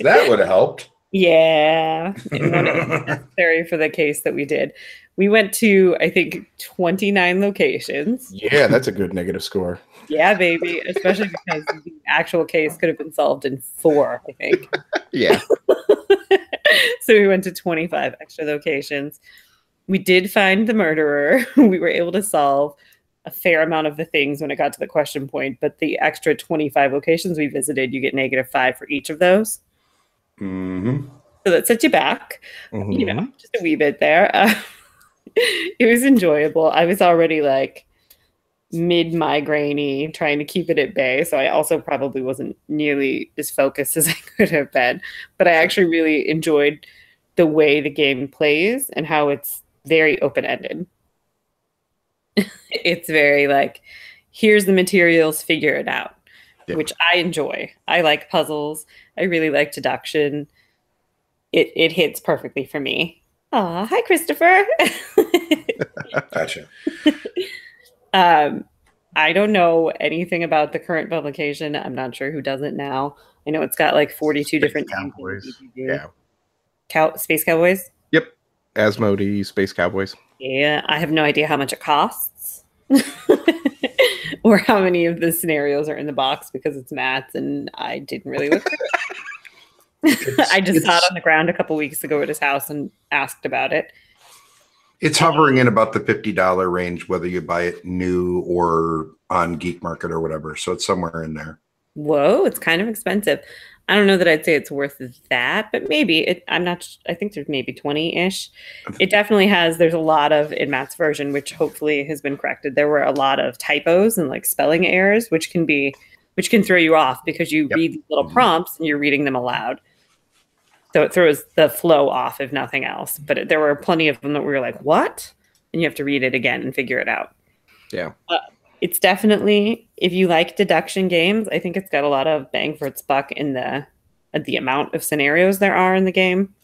That would have helped. Yeah. And when it was necessary for the case that we did. We went to, I think, 29 locations. Yeah, that's a good negative score. Yeah, baby. Especially because the actual case could have been solved in 4, I think. Yeah. So we went to 25 extra locations. We did find the murderer. We were able to solve a fair amount of the things when it got to the question point, but the extra 25 locations we visited, you get -5 for each of those. Mm-hmm. So that sets you back, you know, just a wee bit there. It was enjoyable. I was already like mid-migraine-y, trying to keep it at bay, so I also probably wasn't nearly as focused as I could have been, but I actually really enjoyed the way the game plays and how it's very open-ended. It's very like, here's the materials, figure it out, which I enjoy. I like puzzles. I really like deduction. It hits perfectly for me. Aw, hi, Christopher. Gotcha. I don't know anything about the current publication. I'm not sure who does it now. I know it's got like 42 different Cowboys. names. Yeah. Space Cowboys? Yep. Asmodee, Space Cowboys. Yeah, I have no idea how much it costs or how many of the scenarios are in the box because it's Matt's and I didn't really look through it. I just saw it on the ground a couple weeks ago at his house and asked about it. It's hovering in about the $50 range, whether you buy it new or on Geek Market or whatever. So it's somewhere in there. Whoa, it's kind of expensive. I don't know that I'd say it's worth that, but maybe I'm not. I think there's maybe 20-ish. It definitely has. There's a lot of in Matt's version, which hopefully has been corrected. There were a lot of typos and like spelling errors, which can throw you off because you read these little prompts and you're reading them aloud. So it throws the flow off, if nothing else. But there were plenty of them that we were like, "What?" And you have to read it again and figure it out. Yeah. It's definitely, if you like deduction games, I think it's got a lot of bang for its buck in the amount of scenarios there are in the game.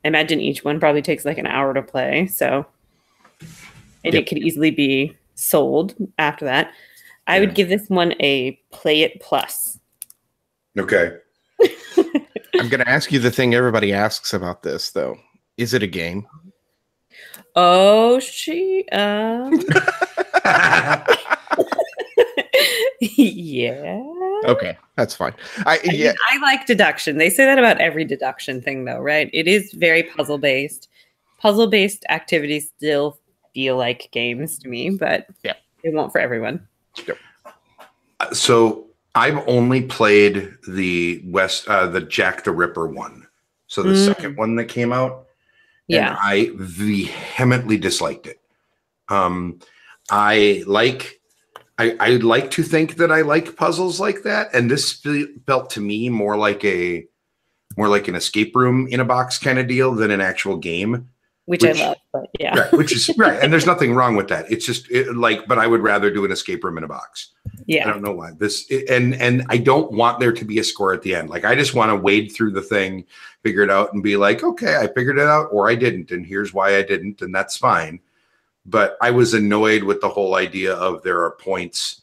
I imagine each one probably takes like an hour to play. So, and it could easily be sold after that. I would give this one a play it plus. Okay. I'm going to ask you the thing everybody asks about this, though. Is it a game? Oh, yeah. Okay, that's fine. I like deduction. They say that about every deduction thing, though, right? It is very puzzle based. Puzzle based activities still feel like games to me, but it won't for everyone. Yep. So I've only played the Jack the Ripper one. So the second one that came out. Yeah. And I vehemently disliked it. I like to think that I like puzzles like that, and this felt to me more like an escape room in a box kind of deal than an actual game. Which I love, but yeah. Right, which is right, and there's nothing wrong with that. It's just but I would rather do an escape room in a box. Yeah, I don't know why and I don't want there to be a score at the end. Like I just want to wade through the thing, figure it out, and be like, okay, I figured it out, or I didn't, and here's why I didn't, and that's fine. But I was annoyed with the whole idea of there are points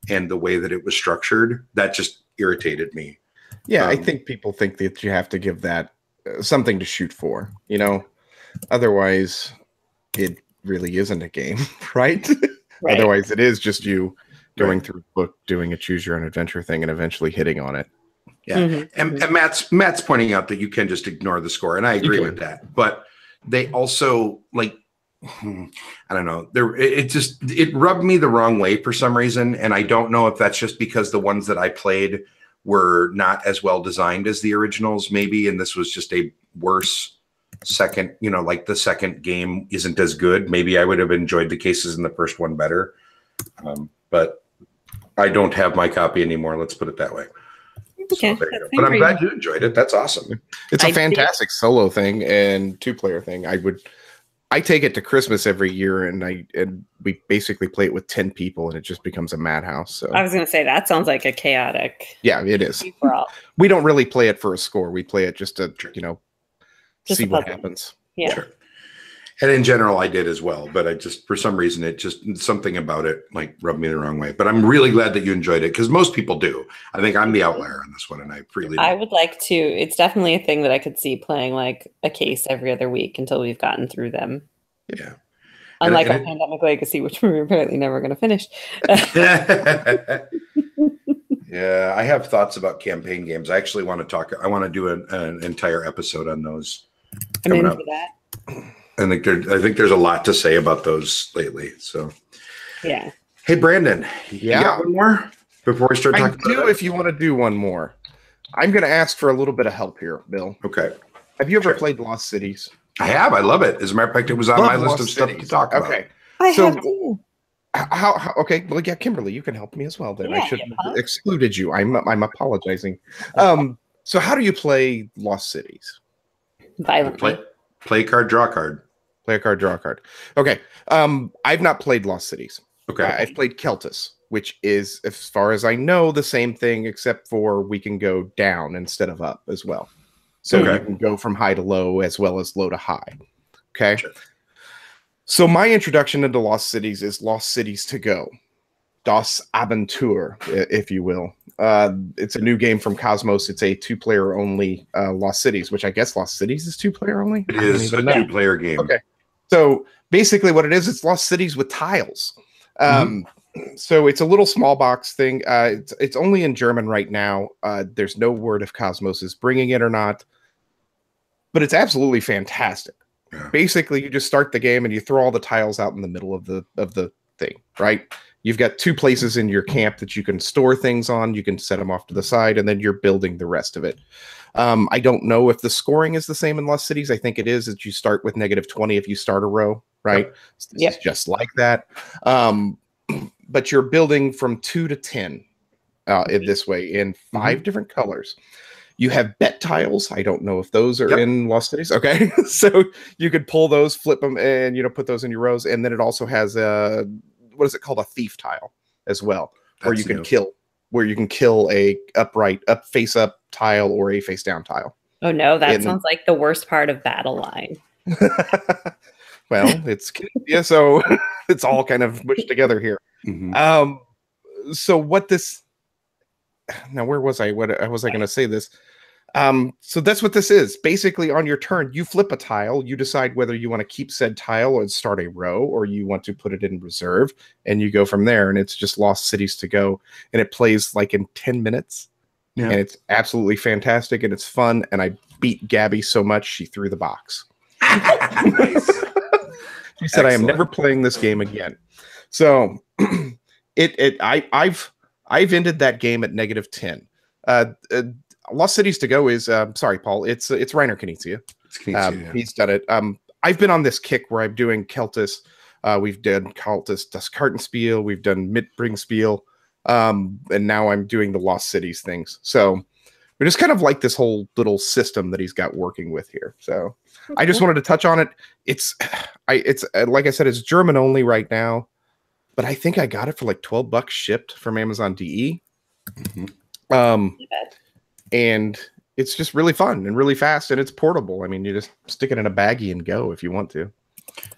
and the way that it was structured. That just irritated me. Yeah, I think people think that you have to give that something to shoot for, you know? Otherwise, it really isn't a game, right? Otherwise, it is just you going through the book, doing a choose your own adventure thing, and eventually hitting on it. Yeah, and Matt's pointing out that you can just ignore the score, and I agree with that. But they also I don't know. It rubbed me the wrong way for some reason, and I don't know if that's just because the ones that I played were not as well designed as the originals, maybe, and this was just a worse second. You know, like the second game isn't as good. Maybe I would have enjoyed the cases in the first one better. But but I don't have my copy anymore. Let's put it that way. Okay, So but I'm glad you enjoyed it. That's awesome. It's a fantastic solo thing and 2-player thing. I take it to Christmas every year, and we basically play it with 10 people, and it just becomes a madhouse. So I was going to say that sounds like a chaotic. Yeah, it is. Brawl. We don't really play it for a score. We play it just to Just see what happens. Yeah. Sure. And in general, I did as well, but I just, for some reason, something about it like rubbed me the wrong way. But I'm really glad that you enjoyed it, because most people do. I think I'm the outlier on this one, and I freely. I would like to. It's definitely a thing that I could see playing like a case every other week until we've gotten through them. Yeah. Unlike our Pandemic Legacy, which we're apparently never going to finish. Yeah, I have thoughts about campaign games. I actually want to talk. I want to do an entire episode on those. I'm into that. I think there's a lot to say about those lately. So, yeah. Hey, Brandon, you got one more before we start talking? I do. If you want to do one more, I'm going to ask for a little bit of help here, Bill. Okay. Have you ever played Lost Cities? I have. I love it. As a matter of fact, it was on my list of stuff to talk about. Okay. I have too. How? Okay. Well, yeah, Kimberly, you can help me as well. Then Yeah, I should have excluded you. I'm apologizing. So how do you play Lost Cities? Violently. Play a card, draw a card. Play a card, draw a card. Okay. I've not played Lost Cities. Okay. I've played Celtus, which is, as far as I know, the same thing, except for we can go down instead of up as well. So you can go from high to low as well as low to high. Okay. Sure. So my introduction into Lost Cities is Lost Cities to Go. Das Abentur, if you will. It's a new game from Cosmos. It's a 2-player only Lost Cities, which I guess Lost Cities is 2-player only? It is a 2-player game. Okay. So basically what it is, it's Lost Cities with tiles. So it's a little small box thing. It's only in German right now. There's no word if Cosmos is bringing it or not. But it's absolutely fantastic. Yeah. Basically, you just start the game and you throw all the tiles out in the middle of the thing, right? You've got 2 places in your camp that you can store things on. You can set them off to the side, and then you're building the rest of it. I don't know if the scoring is the same in Lost Cities. I think it is that you start with -20 if you start a row, right? Yep. It's just like that. But you're building from 2 to 10 in this way in 5 different colors. You have bet tiles. I don't know if those are in Lost Cities. Okay. So you could pull those, flip them, and put those in your rows. And then it also has what is it called? A thief tile as well, where you can kill a face up tile or a face down tile. Oh no, that sounds like the worst part of Battle Line. Well, so it's all kind of mushed together here. So what this now, where was I? What was I going to say this? So that's what this is. Basically, on your turn, you flip a tile. You decide whether you want to keep said tile and start a row, or you want to put it in reserve, and you go from there. And it's just Lost Cities to Go, and it plays like in 10 minutes. Yeah. And it's absolutely fantastic, and it's fun. And I beat Gabby so much she threw the box. She said, "I am never playing this game again." So I've ended that game at -10. Lost Cities to Go is sorry, Paul. It's Reiner Knizia. He's done it. I've been on this kick where I'm doing Celtus. We've done Celtus Das Kartenspiel. We've done Mitbringspiel. And now I'm doing the Lost Cities things. So we just kind of like this whole little system that he's got working with here. So I just wanted to touch on it. It's like I said, it's German only right now. But I think I got it for like $12 shipped from Amazon DE. And it's just really fun and really fast, and it's portable. I mean, you just stick it in a baggie and go if you want to.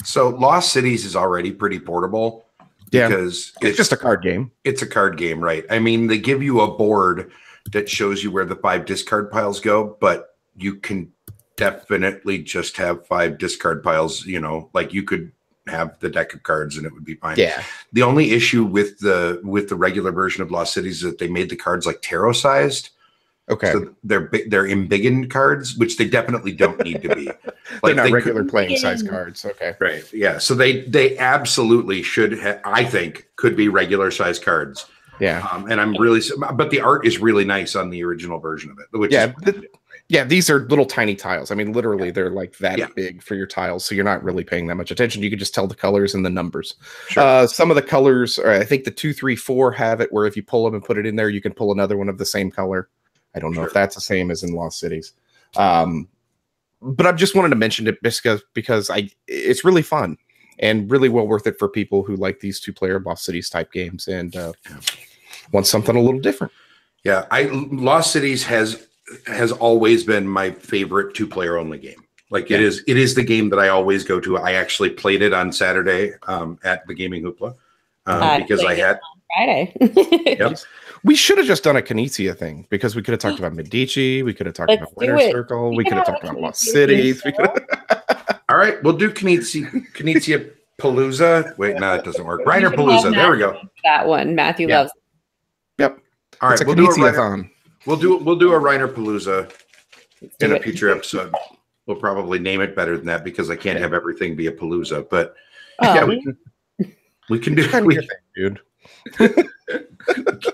So Lost Cities is already pretty portable because it's just a card game. It's a card game, right? I mean, they give you a board that shows you where the 5 discard piles go, but you can definitely just have 5 discard piles, like you could have the deck of cards and it would be fine. Yeah. The only issue with the regular version of Lost Cities is that they made the cards like tarot sized. Okay. So they're embiggened cards, which they definitely don't need to be. Like they're not regular playing size cards. Okay. Right. Yeah. So they absolutely should I think could be regular size cards. Yeah. And I'm really, but the art is really nice on the original version of it. Which Yeah, these are little tiny tiles. I mean, literally, they're like that Yeah. big for your tiles, so you're not really paying that much attention. You can just tell the colors and the numbers. Sure. Some of the colors, I think the 2, 3, 4 have it where if you pull them and put it in there, you can pull another one of the same color. I don't know if that's the same as in Lost Cities. But I just wanted to mention it because it's really fun and really well worth it for people who like these 2-player Lost Cities type games and want something a little different. Yeah, Lost Cities has always been my favorite 2-player only game. Like it is the game that I always go to. I actually played it on Saturday at the Gaming Hoopla because I had Friday. Yep. We should have just done a Knizia thing because we could have talked about Medici, we could have talked about Winter Circle, we could have talked about Lost Cities. All right, we'll do Knizia Palooza. Wait, no, it doesn't work. Reiner Palooza. There we go. That one, Matthew loves. Yep. All right, we'll do a Knizia-thon. We'll do a Reiner Palooza in a future episode. We'll probably name it better than that because I can't have everything be a Palooza. But yeah, we can do it, dude.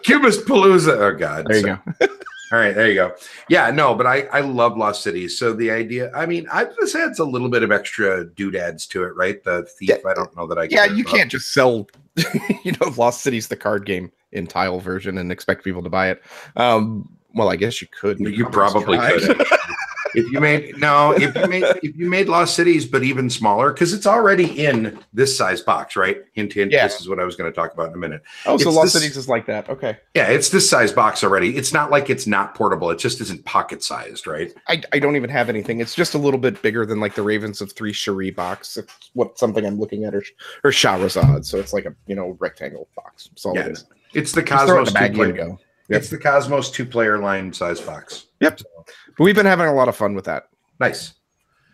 Cubist Palooza. Oh God. There you go. All right, there you go. Yeah, no, but I love Lost Cities. So the idea, I mean, I've just had a little bit of extra doodads to it, right? The thief, I don't know that I can. Yeah, you can't just sell, Lost Cities, the card game in tile version and expect people to buy it. Well, I guess you could. You probably could. If you made Lost Cities, but even smaller, because it's already in this size box, right? Hint, hint. Yeah. This is what I was going to talk about in a minute. Oh, so Lost Cities is like that. Okay. Yeah, it's this size box already. It's not like it's not portable. It just isn't pocket sized, right? I don't even have anything. It's just a little bit bigger than like the Ravens of 3 Cherie box. It's something I'm looking at, or Shahrazad. So it's like a rectangle box. That's all it is. It's the Cosmos 2-player. Yep. It's the Cosmos 2-player line size box. Yep. But we've been having a lot of fun with that. Nice.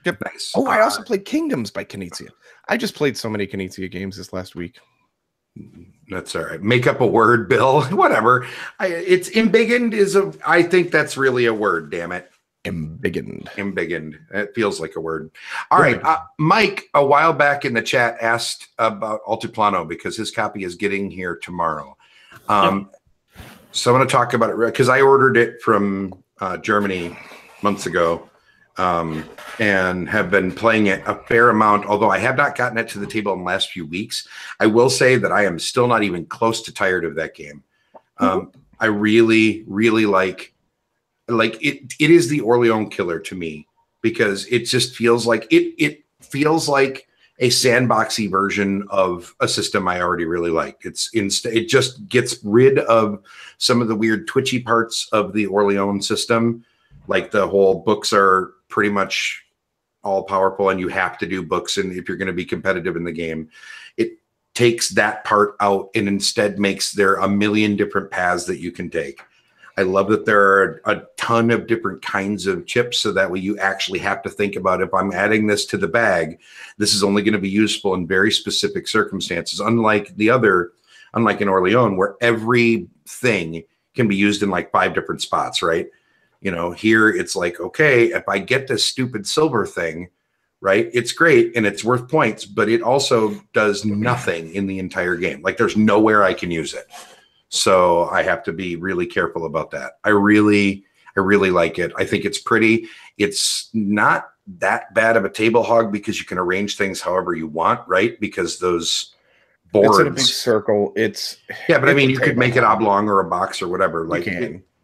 Yep. Nice. Oh, I also played Kingdoms by Knizia. I just played so many Knizia games this last week. That's all right. Make up a word, Bill. Whatever. It's embiggened I think that's really a word, damn it. Embiggened. It feels like a word. All right. Mike, a while back in the chat, asked about Altiplano because his copy is getting here tomorrow. So I'm going to talk about it because I ordered it from Germany months ago and have been playing it a fair amount, although I have not gotten it to the table in the last few weeks. I will say that I am still not even close to tired of that game. I really, really like it. It is the Orleans killer to me because it just feels like it feels like a sandboxy version of a system I already really liked. It just gets rid of some of the weird twitchy parts of the Orleans system. Like the whole books are pretty much all powerful and you have to do books. And if you're going to be competitive in the game, it takes that part out and instead makes there a million different paths that you can take. I love that there are a ton of different kinds of chips, so that way you actually have to think about, if I'm adding this to the bag, this is only going to be useful in very specific circumstances. Unlike in Orleans, where everything can be used in like 5 different spots, right? Here it's like, okay, if I get this stupid silver thing, right, it's great and it's worth points, but it also does nothing in the entire game. Like there's nowhere I can use it. So I have to be really careful about that. I really like it. I think it's pretty. It's not that bad of a table hog because you can arrange things however you want, right? Because those boards. It's in a big circle. But I mean, you could make it oblong or a box or whatever. Like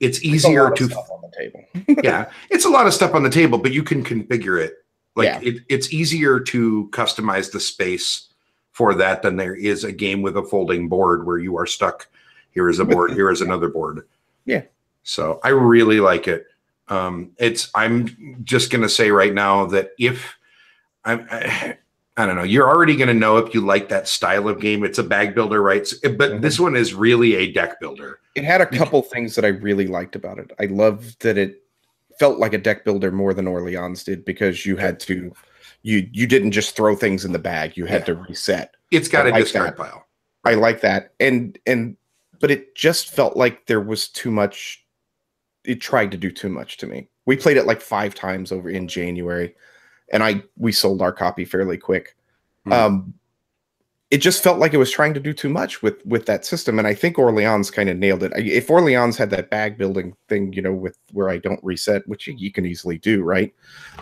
it's easier to stuff on the table. Yeah, it's a lot of stuff on the table, but you can configure it. It's easier to customize the space for that than there is a game with a folding board where you are stuck. Here is a board. Here is another board. Yeah. So I really like it. I'm just going to say right now that if I don't know, you're already going to know if you like that style of game. It's a bag builder, right? But this one is really a deck builder. It had a couple things that I really liked about it. I loved that it felt like a deck builder more than Orleans did because you had to, you didn't just throw things in the bag. You had to reset. It's got a discard pile. I like that. But it just felt like there was too much. It tried to do too much to me. We played it like 5 times over in January, and we sold our copy fairly quick. It it just felt like it was trying to do too much with that system, and I think Orleans kind of nailed it. If Orleans had that bag building thing, with where I don't reset, which you can easily do, right?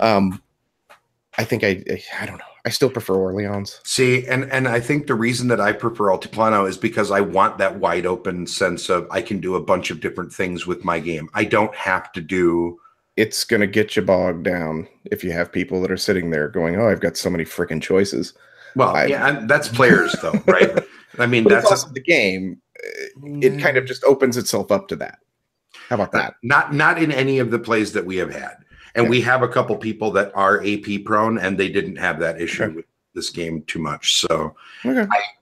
I think I don't know. I still prefer Orleans. See, and I think the reason that I prefer Altiplano is because I want that wide open sense of I can do a bunch of different things with my game. I don't have to do. It's going to get you bogged down if you have people that are sitting there going, "Oh, I've got so many freaking choices." Well, and that's players, though, right? I mean, that's also the game. It kind of just opens itself up to that. How about that? Not in any of the plays that we have had, and we have a couple people that are AP prone, and they didn't have that issue with this game too much. So,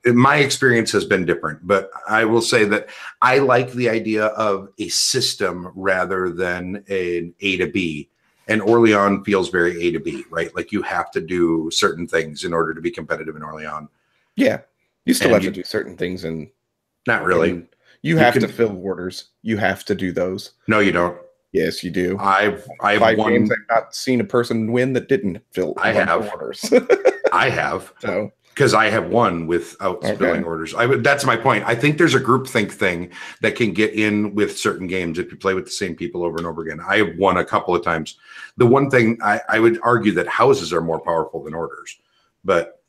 my experience has been different, but I will say that I like the idea of a system rather than an A to B. And Orleans feels very A to B, right? Like you have to do certain things in order to be competitive in Orleans. Yeah. You still have to do certain things. And not really. You have to fill orders. You have to do those. No, you don't. Yes, you do. I've 5 won. games I've not seen a person win that didn't fill orders. I have. So. Because I have won without spilling orders. That's my point. I think there's a groupthink thing that can get in with certain games if you play with the same people over and over again. I have won a couple of times. The one thing I would argue that houses are more powerful than orders, but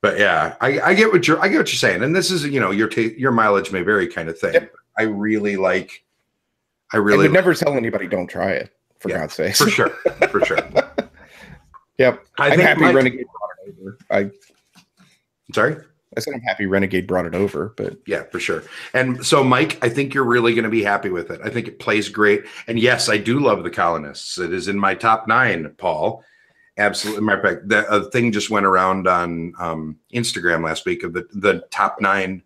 yeah, I get what you're saying. And this is your mileage may vary kind of thing. Yep. I would never tell anybody don't try it for God's sake. For sure. Yep. I'm happy Renegade brought it over. Sorry? I said I'm happy Renegade brought it over, but yeah, for sure. And so, Mike, I think you're really going to be happy with it. I think it plays great. And yes, I do love the Colonists. It is in my top 9, Paul. Absolutely. Matter of fact, the thing just went around on Instagram last week of the top 9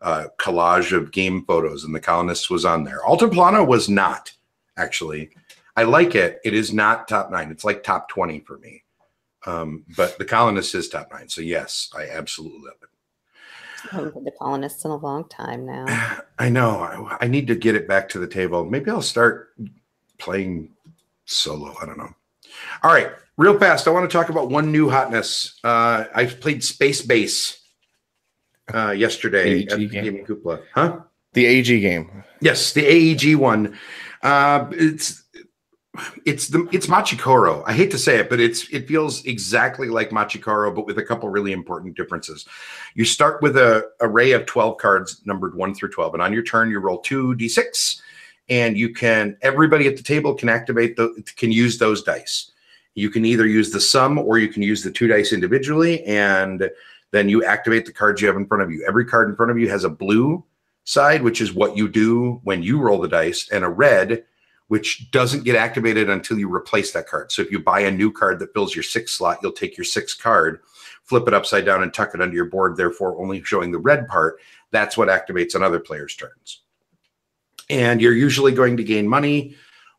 collage of game photos, and the Colonists was on there. Altiplano was not, actually. I like it. It is not top 9. It's like top 20 for me. But the Colonists is top 9. So yes, I absolutely love it. I haven't played the Colonists in a long time now. I know. I need to get it back to the table. Maybe I'll start playing solo. I don't know. All right. Real fast. I want to talk about one new hotness. I played Space Base yesterday at the Gaming Hoopla. Huh? The AG game. Yes, the AEG one. It's Machikoro. I hate to say it, but it feels exactly like Machikoro, but with a couple really important differences. You start with an array of 12 cards numbered 1 through 12, and on your turn you roll 2d6, and everybody at the table can use those dice. You can either use the sum or you can use the 2 dice individually, and then you activate the cards you have in front of you. Every card in front of you has a blue side, which is what you do when you roll the dice, and a red, which doesn't get activated until you replace that card. So if you buy a new card that fills your 6th slot, you'll take your 6th card, flip it upside down, and tuck it under your board, therefore only showing the red part. That's what activates on other players' turns. And you're usually going to gain money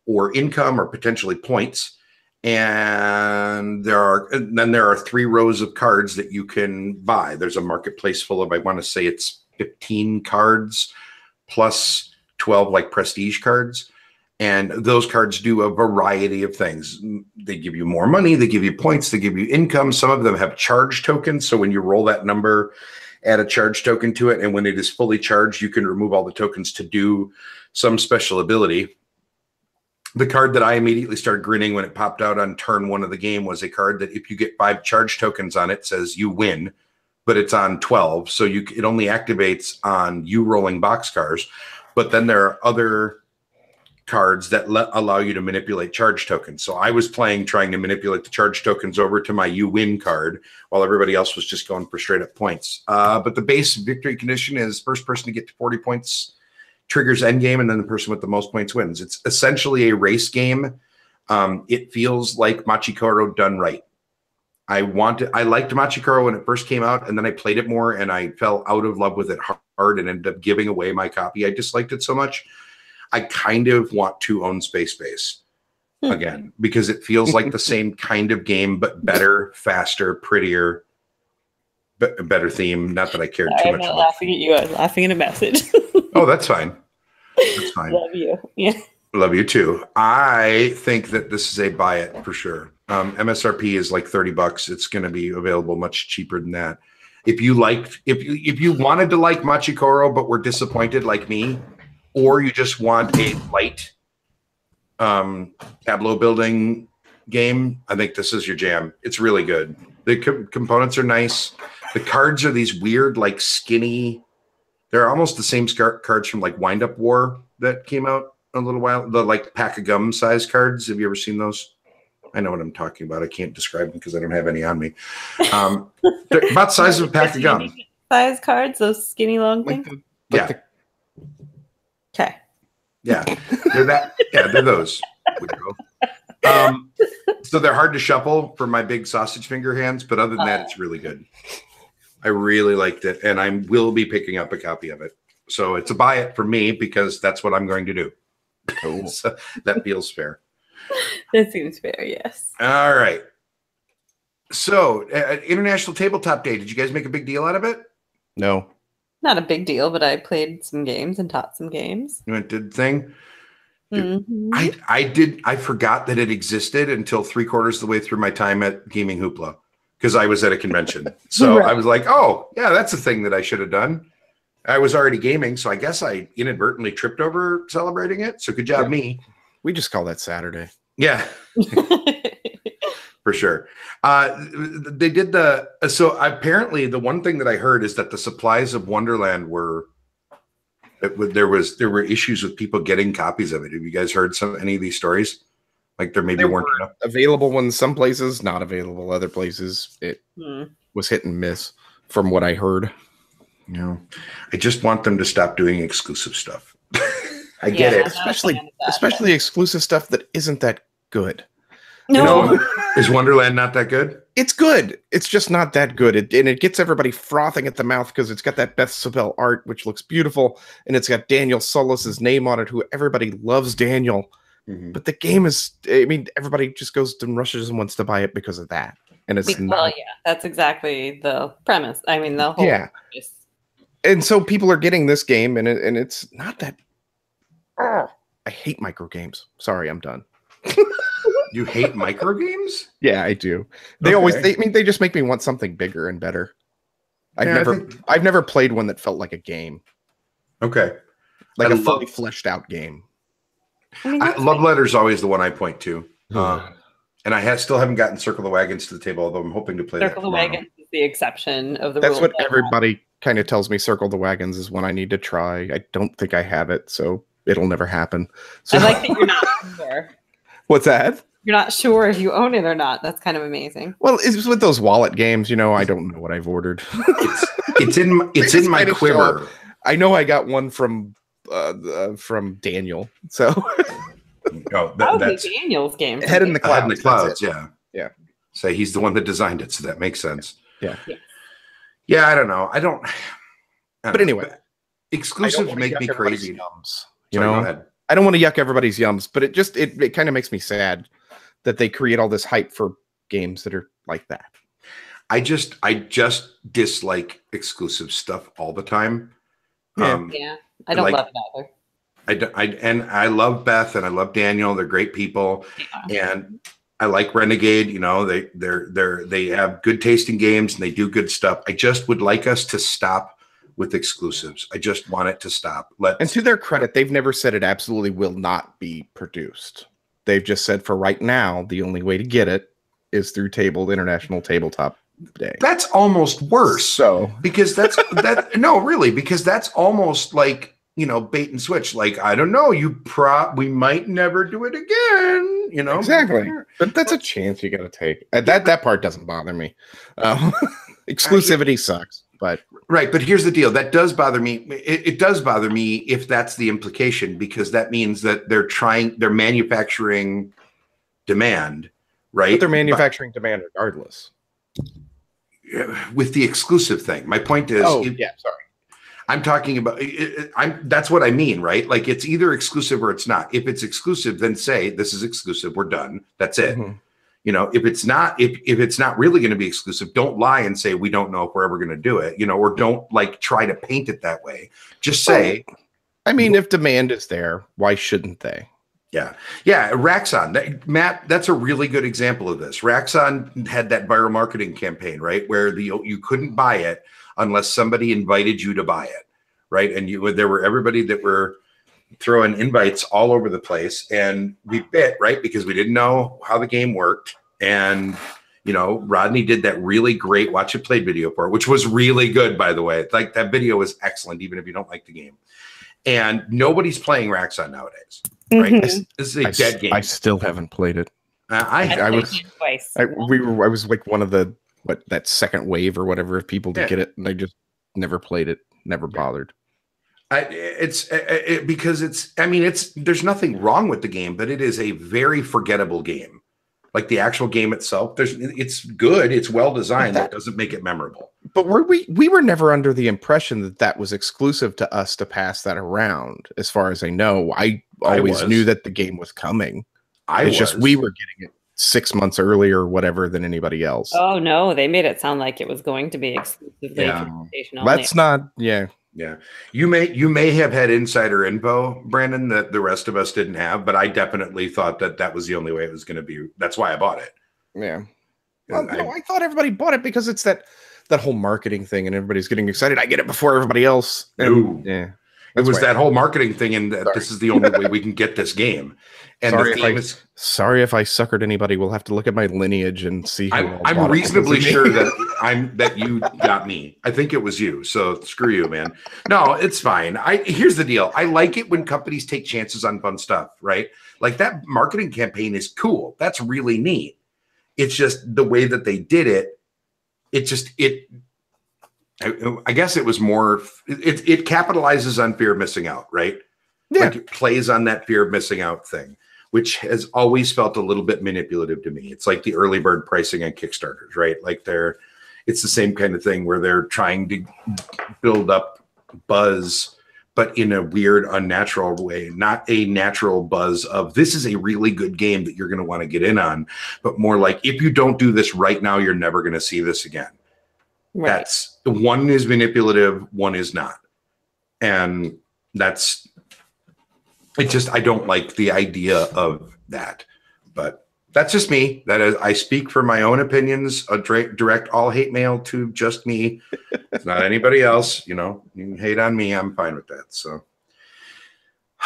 or income or potentially points. And then there are 3 rows of cards that you can buy. There's a marketplace full of, I want to say it's 15 cards plus 12 like prestige cards. And those cards do a variety of things. They give you more money. They give you points. They give you income. Some of them have charge tokens. So when you roll that number, add a charge token to it. And when it is fully charged, you can remove all the tokens to do some special ability. The card that I immediately started grinning when it popped out on turn 1 of the game was a card that if you get 5 charge tokens on it, says you win, but it's on 12. So it only activates on you rolling boxcars. But then there are other cards that allow you to manipulate charge tokens. So I was trying to manipulate the charge tokens over to my you win card while everybody else was just going for straight up points. But the base victory condition is first person to get to 40 points triggers endgame, and then the person with the most points wins. It's essentially a race game. It feels like Machikoro done right. I liked Machikoro when it first came out, and then I played it more and I fell out of love with it hard and ended up giving away my copy. I disliked it so much. I kind of want to own Space Base again because it feels like the same kind of game, but better, faster, prettier, better theme. Not that I cared too much. I'm not laughing at you. I'm laughing at a message. Oh, that's fine. That's fine. Love you. Yeah. Love you too. I think that this is a buy it for sure. MSRP is like $30. It's going to be available much cheaper than that. If you wanted to like Machikoro but were disappointed like me, or you just want a light tableau building game, I think this is your jam. It's really good. The components are nice. The cards are these weird, like skinny. They're almost the same cards from like Wind Up War that came out a little while. The like pack of gum size cards. Have you ever seen those? I know what I'm talking about. I can't describe them because I don't have any on me. They're about the size of a pack of gum. Size cards, those skinny long things. Yeah. Okay. Yeah, they're that. Yeah, they're those. So they're hard to shuffle for my big sausage finger hands, but other than that, it's really good. I really liked it, and I will be picking up a copy of it. So it's a buy it for me because that's what I'm going to do. Cool. So that feels fair. That seems fair, yes. All right. So International Tabletop Day, did you guys make a big deal out of it? No. Not a big deal, but I played some games and taught some games. You went did the thing? Mm-hmm. I forgot that it existed until 3/4 of the way through my time at Gaming Hoopla because I was at a convention. So right. I was like, oh, yeah, that's a thing that I should have done. I was already gaming, so I guess I inadvertently tripped over celebrating it. So good job, me. We just call that Saturday. Yeah. For sure. They did so apparently the one thing that I heard is that the supplies of Wonderland there were issues with people getting copies of it. Have you guys heard any of these stories? Like there maybe weren't enough available ones, some places, not available other places. It was hit and miss from what I heard. You know, I just want them to stop doing exclusive stuff. I get it. Especially exclusive stuff that isn't that good. No. You know, is Wonderland not that good? It's good. It's just not that good. And it gets everybody frothing at the mouth because it's got that Beth Sobel art, which looks beautiful. And it's got Daniel Solis's name on it, who everybody loves Daniel. Mm-hmm. But the game is, I mean, everybody just goes and rushes and wants to buy it because of that. And it's yeah, that's exactly the premise. I mean, the whole premise. And so people are getting this game, and it's not that. I hate micro games. Sorry, I'm done. You hate micro games? Yeah, I do. They they just make me want something bigger and better. I've never played one that felt like a game. Okay, like a fully fleshed out game. Love Letter's always the one I point to. And I still haven't gotten Circle the Wagons to the table, although I'm hoping to play Circle the Wagons is the exception of the That's what everybody kind of tells me. Circle the Wagons is one I need to try. I don't think I have it, so it'll never happen. So I like that you're not sure. What's that? You're not sure if you own it or not. That's kind of amazing. Well, it's with those wallet games, you know, I don't know what I've ordered. It's in my quiver. I know I got one from Daniel. So that's Daniel's game. Head in the Clouds. Head in the Clouds, yeah. So he's the one that designed it, so that makes sense. Yeah. Yeah, I don't know. But anyway, exclusives make me crazy. You know, go ahead. I don't want to yuck everybody's yums, but it kind of makes me sad that they create all this hype for games that are like that. I just dislike exclusive stuff all the time. Yeah, I don't love it either. I love Beth and I love Daniel. They're great people, and I like Renegade. You know, they have good tasting games and they do good stuff. I just would like us to stop with exclusives. I just want it to stop. And to their credit, they've never said it absolutely will not be produced. They've just said for right now, the only way to get it is through International Tabletop Day. That's almost worse. So because that's because that's almost like, you know, bait and switch. Like, I don't know, we might never do it again, you know? Exactly. But that's a chance you got to take. That part doesn't bother me. Exclusivity sucks. But right, but here's the deal. That does bother me. It does bother me if that's the implication, because that means that they're manufacturing demand, right? But they're manufacturing demand regardless. With the exclusive thing. My point is, sorry. I'm talking about. That's what I mean, right? Like it's either exclusive or it's not. If it's exclusive, then say this is exclusive. We're done. That's it. Mm-hmm. You know, if it's not really going to be exclusive, don't lie and say we don't know if we're ever going to do it, you know, or don't like try to paint it that way. Just say, I mean, if demand is there, why shouldn't they? Yeah. Yeah. Raxon, Matt, that's a really good example of this. Raxon had that viral marketing campaign, right? Where you couldn't buy it unless somebody invited you to buy it. Right. And there were everybody that were throwing invites all over the place, and we bit, right? Because we didn't know how the game worked. And, Rodney did that really great watch it played video for it, which was really good, by the way. Like, that video was excellent, even if you don't like the game. And nobody's playing Raxon nowadays. Right? This is a dead game. I still haven't played it. I was twice. I was like one of the that second wave or whatever of people to get it, and I just never played it, never bothered. Because there's nothing wrong with the game, but it is a very forgettable game. Like the actual game itself, it's good, it's well designed. That doesn't make it memorable. But we were never under the impression that was exclusive to us to pass that around. As far as I know, I always knew that the game was coming. It's just we were getting it 6 months earlier or whatever than anybody else. Oh no, they made it sound like it was going to be exclusively PlayStation only. That's not, yeah. You may have had insider info, Brandon, that the rest of us didn't have, but I definitely thought that was the only way it was going to be. That's why I bought it. Yeah. Well, I thought everybody bought it because it's that whole marketing thing, and everybody's getting excited. I get it before everybody else. And, it was that whole marketing thing, and this is the only way we can get this game. And sorry if I suckered anybody. We'll have to look at my lineage and see. I'm reasonably sure that you got me. I think it was you. So screw you, man. No, it's fine. Here's the deal. I like it when companies take chances on fun stuff, right? Like that marketing campaign is cool. That's really neat. It's just the way that they did it. I guess it was more. It capitalizes on fear of missing out, right? Yeah. Like it plays on that fear of missing out thing, which has always felt a little bit manipulative to me. It's like the early bird pricing on Kickstarters, right? Like it's the same kind of thing where they're trying to build up buzz, but in a weird, unnatural way, not a natural buzz of this is a really good game that you're going to want to get in on, but more like if you don't do this right now, you're never going to see this again. Right. That's one is manipulative, one is not. And I don't like the idea of that, but that's just me. That is, I speak for my own opinions. Direct all hate mail to just me. It's not anybody else. You can hate on me. I'm fine with that. So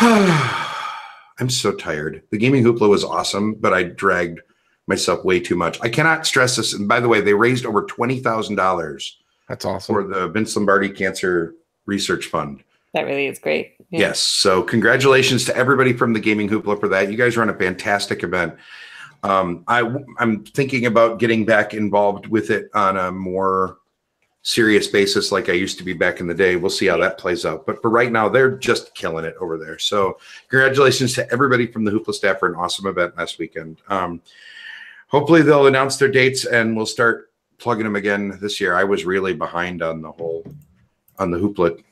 I'm so tired. The Gaming Hoopla was awesome, but I dragged myself way too much. I cannot stress this. And by the way, they raised over $20,000. That's awesome. For the Vince Lombardi Cancer Research Fund. That really is great. Yeah. Yes. So congratulations to everybody from the Gaming Hoopla for that. You guys run a fantastic event. I'm thinking about getting back involved with it on a more serious basis like I used to be back in the day. We'll see how that plays out. But for right now, they're just killing it over there. So congratulations to everybody from the Hoopla staff for an awesome event last weekend. Hopefully they'll announce their dates and we'll start plugging them again this year. I was really behind on the Hoopla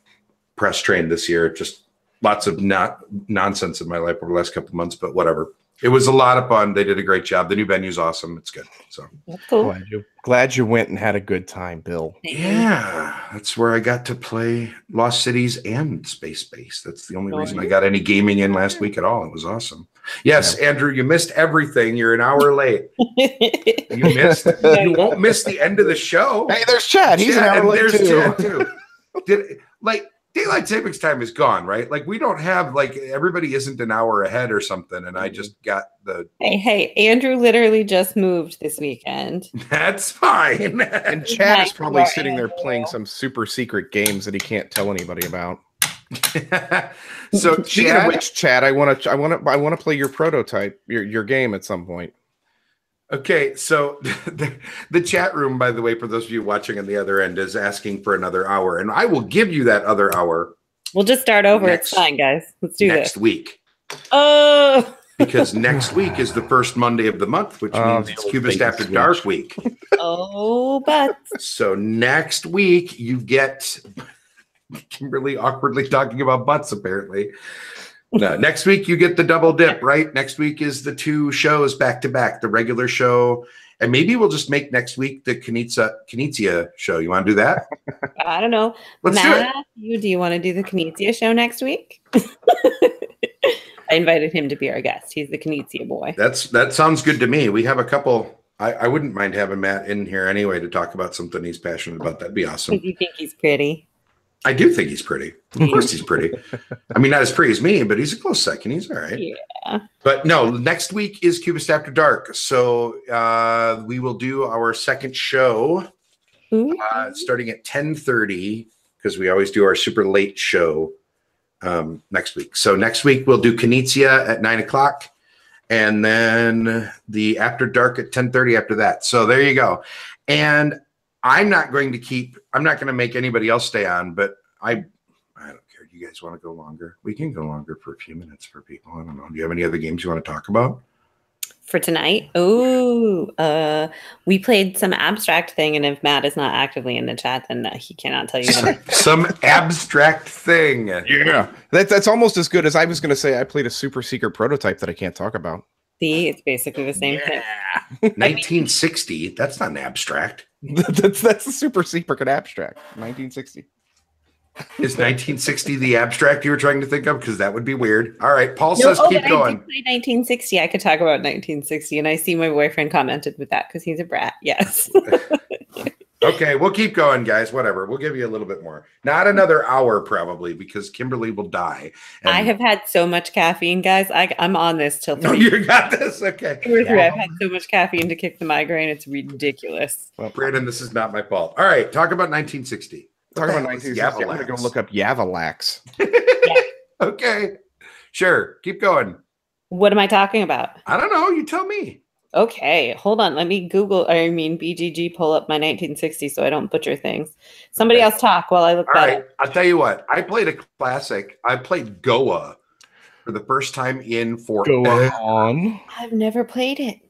press train this year. Just lots of nonsense in my life over the last couple of months, but whatever. It was a lot of fun. They did a great job. The new venue's awesome. It's good. So that's cool. Glad you went and had a good time, Bill. Yeah, that's where I got to play Lost Cities and Space Base. That's the only reason I got any gaming in last week at all. It was awesome. Yes, yeah. Andrew, you missed everything. You're an hour late. You missed. You won't miss the end of the show. Hey, there's Chad. He's an hour late too. Daylight savings time is gone, right? Like we don't have everybody isn't an hour ahead or something. And I just got the Hey, Andrew literally just moved this weekend. That's fine. And Chad is probably sitting there playing some super secret games that he can't tell anybody about. So speaking of which, Chad, I want to play your prototype, your game at some point. Okay, so the chat room, by the way, for those of you watching on the other end, is asking for another hour, and I will give you that other hour. We'll just start over. It's fine, guys. Let's do this next week. Oh, because next week is the first Monday of the month, which means it's Cubist After Dark week. Oh, but so next week you get Kimberly awkwardly talking about butts, apparently. No, next week you get the double dip, right? Next week is the two shows back to back, the regular show, and maybe we'll just make next week the Knizia show. You want to do that? I don't know. Let's Matt, do it. Do you want to do the Knizia show next week? I invited him to be our guest. He's the Knizia boy. That sounds good to me. We have a couple. I wouldn't mind having Matt in here anyway to talk about something he's passionate about. That'd be awesome. Because you think he's pretty. I do think he's pretty. Of course he's pretty. I mean, not as pretty as me, but he's a close second. He's all right. Yeah. But no, next week is Cubist After Dark. So we will do our second show starting at 10:30 because we always do our super late show next week. So next week we'll do Knizia at 9 o'clock. And then the After Dark at 10:30 after that. So there you go. And I'm not going to make anybody else stay on, but I don't care. Do you guys want to go longer? We can go longer for a few minutes for people. I don't know. Do you have any other games you want to talk about? For tonight? Oh, we played some abstract thing, and if Matt is not actively in the chat, then he cannot tell you. Some abstract thing. Yeah. That's almost as good as I was going to say I played a super secret prototype that I can't talk about. See, it's basically the same thing. 1960. That's not an abstract. that's a super secret abstract. 1960. Is 1960 the abstract you were trying to think of? Because that would be weird. All right, Paul says keep going. I did play 1960. I could talk about 1960, and I see my boyfriend commented with that because he's a brat. Yes. Okay, we'll keep going, guys. Whatever. We'll give you a little bit more. Not another hour, probably, because Kimberly will die. I have had so much caffeine, guys. I'm on this till 3. No, you got this. Okay. 2 or 3. I've had so much caffeine to kick the migraine. It's ridiculous. Well, Brandon, this is not my fault. All right, talk about 1960. Talk about 1960. I'm going to go look up Yavalax. Okay. Sure. Keep going. What am I talking about? I don't know. You tell me. Okay, hold on. Let me BGG pull up my 1960 so I don't butcher things. Somebody else talk while I look that up. I'll tell you what. I played a classic. I played Goa for the first time in forever. Go on. I've never played it.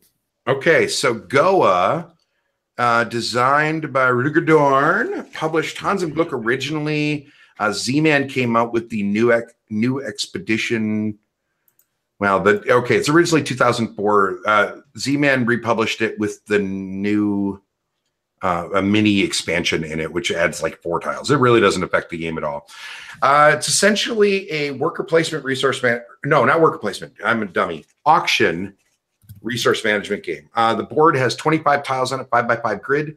Okay, so Goa, designed by Rudiger Dorn, published Hans im Glück originally. Z-Man came out with the new expedition. Well, it's originally 2004. Z-Man republished it with the new a mini expansion in it, which adds like 4 tiles. It really doesn't affect the game at all. It's essentially a worker placement not worker placement. I'm a dummy. Auction resource management game. The board has 25 tiles on it, 5x5 grid,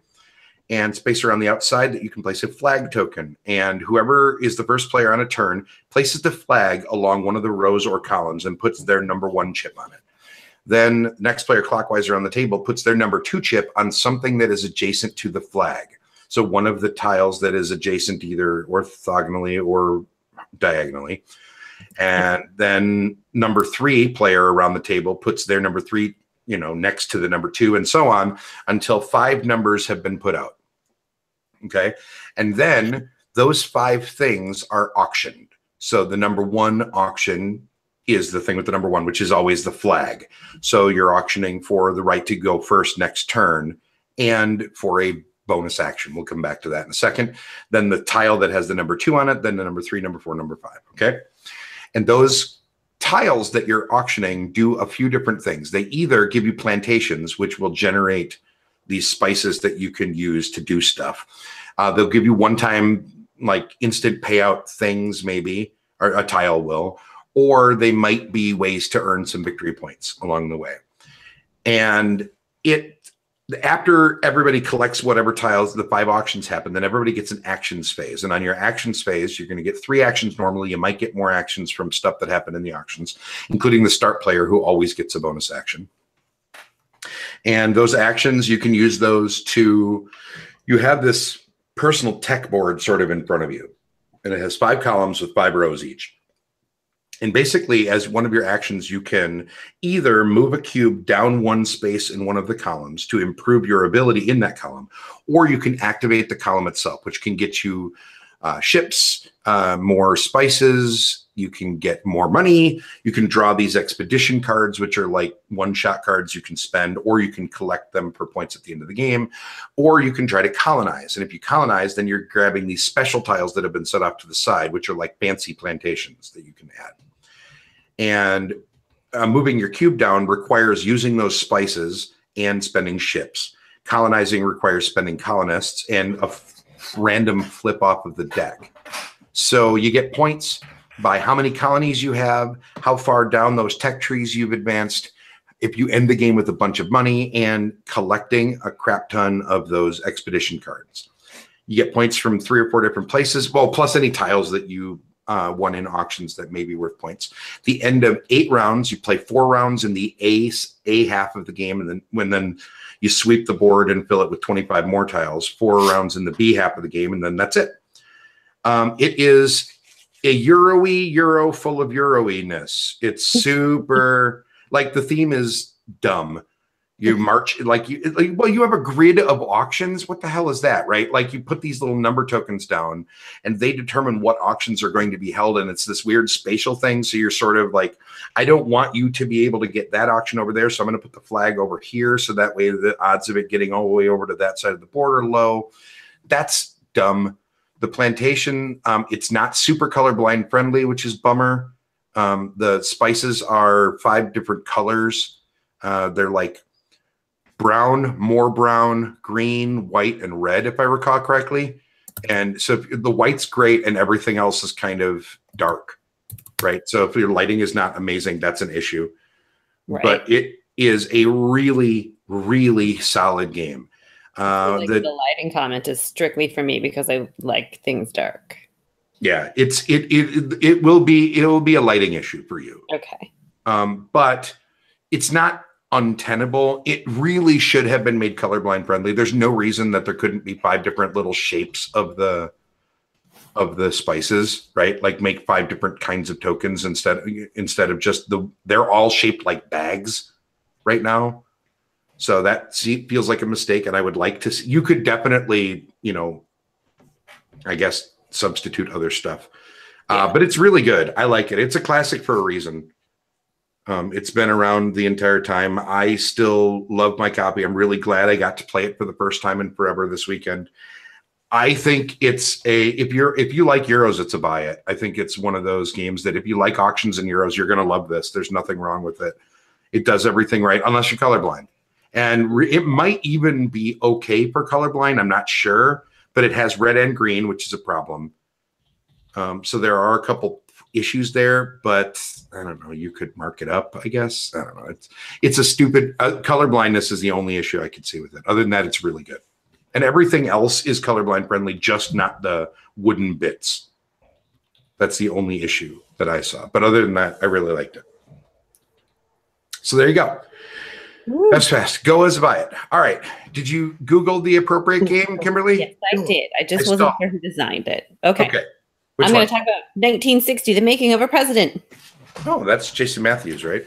and space around the outside that you can place a flag token. And whoever is the first player on a turn places the flag along one of the rows or columns and puts their number 1 chip on it. Then next player clockwise around the table puts their number 2 chip on something that is adjacent to the flag. So one of the tiles that is adjacent either orthogonally or diagonally. And then number 3 player around the table puts their number 3, next to the number 2 and so on until 5 numbers have been put out. Okay. And then those 5 things are auctioned. So the number 1 auction is the thing with the number 1, which is always the flag. So you're auctioning for the right to go first next turn and for a bonus action. We'll come back to that in a second. Then the tile that has the number 2 on it, then the number 3, number 4, number 5. Okay. And those tiles that you're auctioning do a few different things. They either give you plantations, which will generate these spices that you can use to do stuff. They'll give you one-time, like instant payout things, maybe, or a tile will, or they might be ways to earn some victory points along the way. And after everybody collects whatever tiles, the 5 auctions happen, then everybody gets an actions phase. And on your actions phase, you're going to get 3 actions normally. You might get more actions from stuff that happened in the auctions, including the start player who always gets a bonus action. And those actions, you can use those you have this personal tech board sort of in front of you. And it has 5 columns with 5 rows each. And basically, as one of your actions, you can either move a cube down 1 space in one of the columns to improve your ability in that column, or you can activate the column itself, which can get you ships, more spices, you can get more money, you can draw these expedition cards, which are like one-shot cards you can spend, or you can collect them for points at the end of the game, or you can try to colonize. And if you colonize, then you're grabbing these special tiles that have been set off to the side, which are like fancy plantations that you can add. And moving your cube down requires using those spices and spending ships. Colonizing requires spending colonists and a random flip off of the deck. So you get points by how many colonies you have, how far down those tech trees you've advanced, if you end the game with a bunch of money, and collecting a crap ton of those expedition cards. You get points from 3 or 4 different places, well, plus any tiles that you won in auctions that may be worth points. The end of 8 rounds, you play 4 rounds in the A half of the game, and then you sweep the board and fill it with 25 more tiles, 4 rounds in the B half of the game, and then that's it. It is a Euro full of Euro-iness. It's super, like the theme is dumb. You march you have a grid of auctions. What the hell is that, right? Like you put these little number tokens down and they determine what auctions are going to be held. And it's this weird spatial thing. So you're sort of like, I don't want you to be able to get that auction over there. So I'm going to put the flag over here. So that way the odds of it getting all the way over to that side of the board are low. That's dumb. The plantation, it's not super colorblind friendly, which is bummer. The spices are 5 different colors. They're like brown, more brown, green, white, and red, if I recall correctly. And so the white's great and everything else is kind of dark, right? So if your lighting is not amazing, that's an issue. Right. But it is a really, really solid game. The lighting comment is strictly for me because I like things dark. Yeah, it will be a lighting issue for you. Okay. But it's not untenable. It really should have been made colorblind friendly. There's no reason that there couldn't be 5 different little shapes of the spices, right? Like make 5 different kinds of tokens instead of just they're all shaped like bags right now. So that feels like a mistake, and I would like to see, you could definitely, I guess substitute other stuff. Yeah. But it's really good. I like it. It's a classic for a reason. It's been around the entire time. I still love my copy. I'm really glad I got to play it for the first time in forever this weekend. I think it's if you like Euros, it's a buy it. I think it's one of those games that if you like auctions and Euros, you're going to love this. There's nothing wrong with it. It does everything right, unless you're colorblind. And it might even be okay for colorblind. I'm not sure, but it has red and green, which is a problem. So there are a couple issues there, but I don't know. You could mark it up, I guess. I don't know. It's a stupid colorblindness is the only issue I could see with it. Other than that, it's really good. And everything else is colorblind friendly, just not the wooden bits. That's the only issue that I saw. But other than that, I really liked it. So there you go. Woo. That's fast. Go as buy it. All right. Did you Google the appropriate game, Kimberly? Yes, I did. I just wasn't sure who designed it. Okay. I'm going to talk about 1960, The Making of a President. Oh, that's Jason Matthews, right?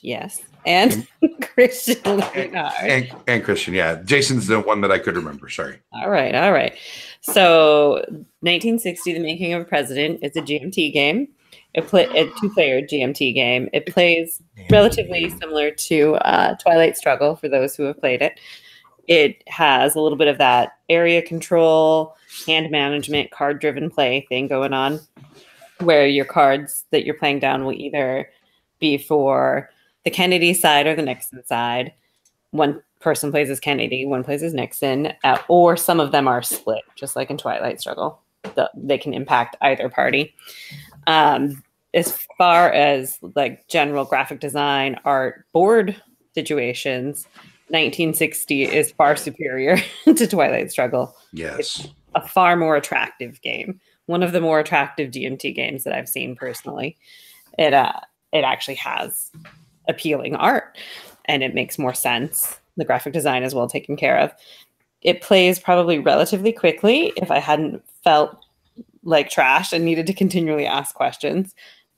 Yes. And Christian Leonard. And Christian, yeah. Jason's the one that I could remember. Sorry. All right. So 1960, The Making of a President is a GMT game. A 2-player GMT game. It plays relatively similar to Twilight Struggle for those who have played it. It has a little bit of that area control, hand management, card-driven play thing going on, where your cards that you're playing down will either be for the Kennedy side or the Nixon side. One person plays as Kennedy, one plays as Nixon, or some of them are split, just like in Twilight Struggle. They can impact either party. As far as like general graphic design, art, board situations, 1960 is far superior to Twilight Struggle. Yes. It's a far more attractive game. One of the more attractive GMT games that I've seen personally. It actually has appealing art and it makes more sense. The graphic design is well taken care of. It plays probably relatively quickly if I hadn't felt like trash and needed to continually ask questions.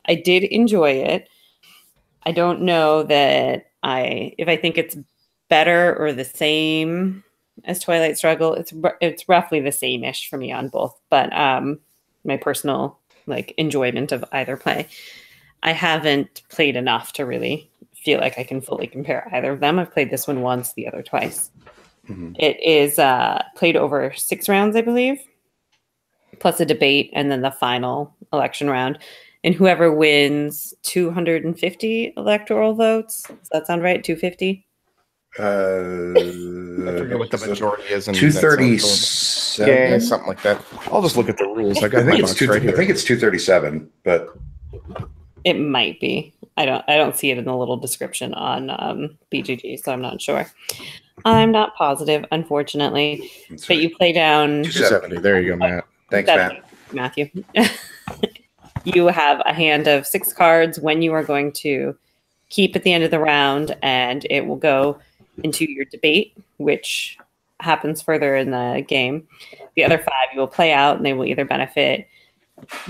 I did enjoy it. I don't know that if I think it's better or the same as Twilight Struggle. It's roughly the same-ish for me on both, but my personal enjoyment of either play. I haven't played enough to really feel like I can fully compare either of them. I've played this one once, the other twice. Mm-hmm. It is played over 6 rounds, I believe, plus a debate and then the final election round. And whoever wins 250 electoral votes, does that sound right? 250? I forget what the majority is. 237. Yeah, something like that. I'll just look at the rules. I got my box right here. I think it's 237, but it might be. I don't see it in the little description on BGG, so I'm not sure. I'm not positive, unfortunately. But you play down 270. There you go, Matt. Thanks, Matt. Matthew. You have a hand of 6 cards when you are going to keep at the end of the round, and it will go into your debate, which happens further in the game. The other 5 you will play out, and they will either benefit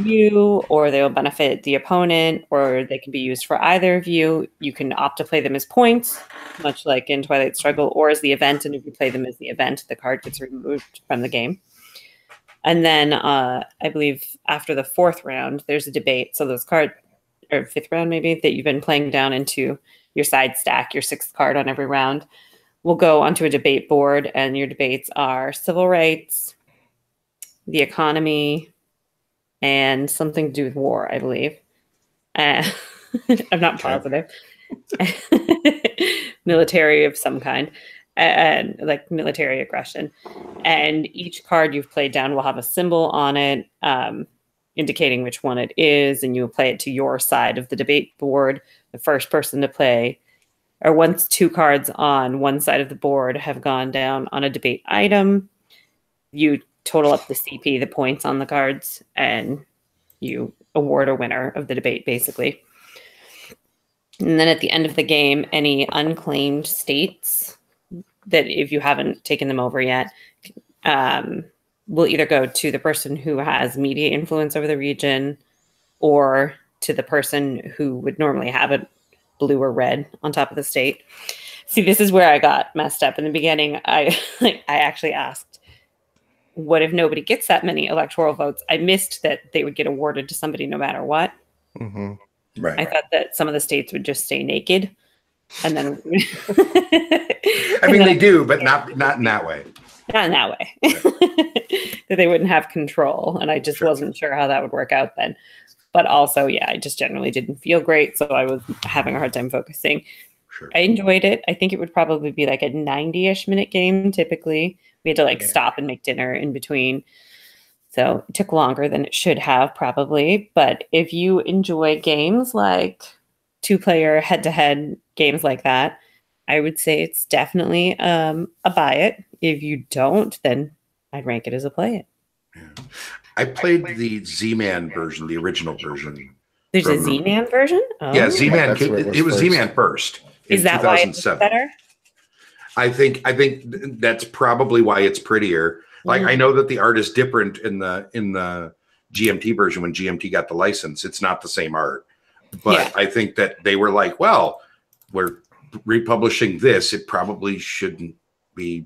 you, or they will benefit the opponent, or they can be used for either of you. You can opt to play them as points, much like in Twilight Struggle, or as the event, and if you play them as the event, the card gets removed from the game. And then I believe after the 4th round, there's a debate. So those cards, or 5th round maybe, that you've been playing down into your side stack, your 6th card on every round, will go onto a debate board, and your debates are civil rights, the economy, and something to do with war, I believe. I'm not positive. Military of some kind, and like military aggression. And each card you've played down will have a symbol on it, indicating which one it is, and you will play it to your side of the debate board. The first person to play, or once 2 cards on one side of the board have gone down on a debate item, you total up the CP, the points on the cards, and you award a winner of the debate, basically. And then at the end of the game, any unclaimed states that, if you haven't taken them over yet, will either go to the person who has media influence over the region, or to the person who would normally have it blue or red on top of the state. See, this is where I got messed up in the beginning. I actually asked, what if nobody gets that many electoral votes? I missed that they would get awarded to somebody no matter what. Mm-hmm. Right. I thought that some of the states would just stay naked, and then I mean, they do, but not in that way. Not in that way. That they wouldn't have control, and I just wasn't sure how that would work out then. But also, yeah, I just generally didn't feel great, so I was having a hard time focusing. Sure. I enjoyed it. I think it would probably be like a 90-ish minute game typically. We had to stop and make dinner in between. So it took longer than it should have probably. But if you enjoy games like 2-player head-to-head games like that, I would say it's definitely a buy it. If you don't, then I'd rank it as a play it. Yeah. I played the Z-Man version, the original version. There's a Z-Man version? Oh. Yeah, Z-Man. It was Z-Man first. Is that why it's better? I think that's probably why it's prettier. Like, I know that the art is different in the GMT version when GMT got the license. It's not the same art. But I think that they were like, well, we're republishing this. It probably shouldn't be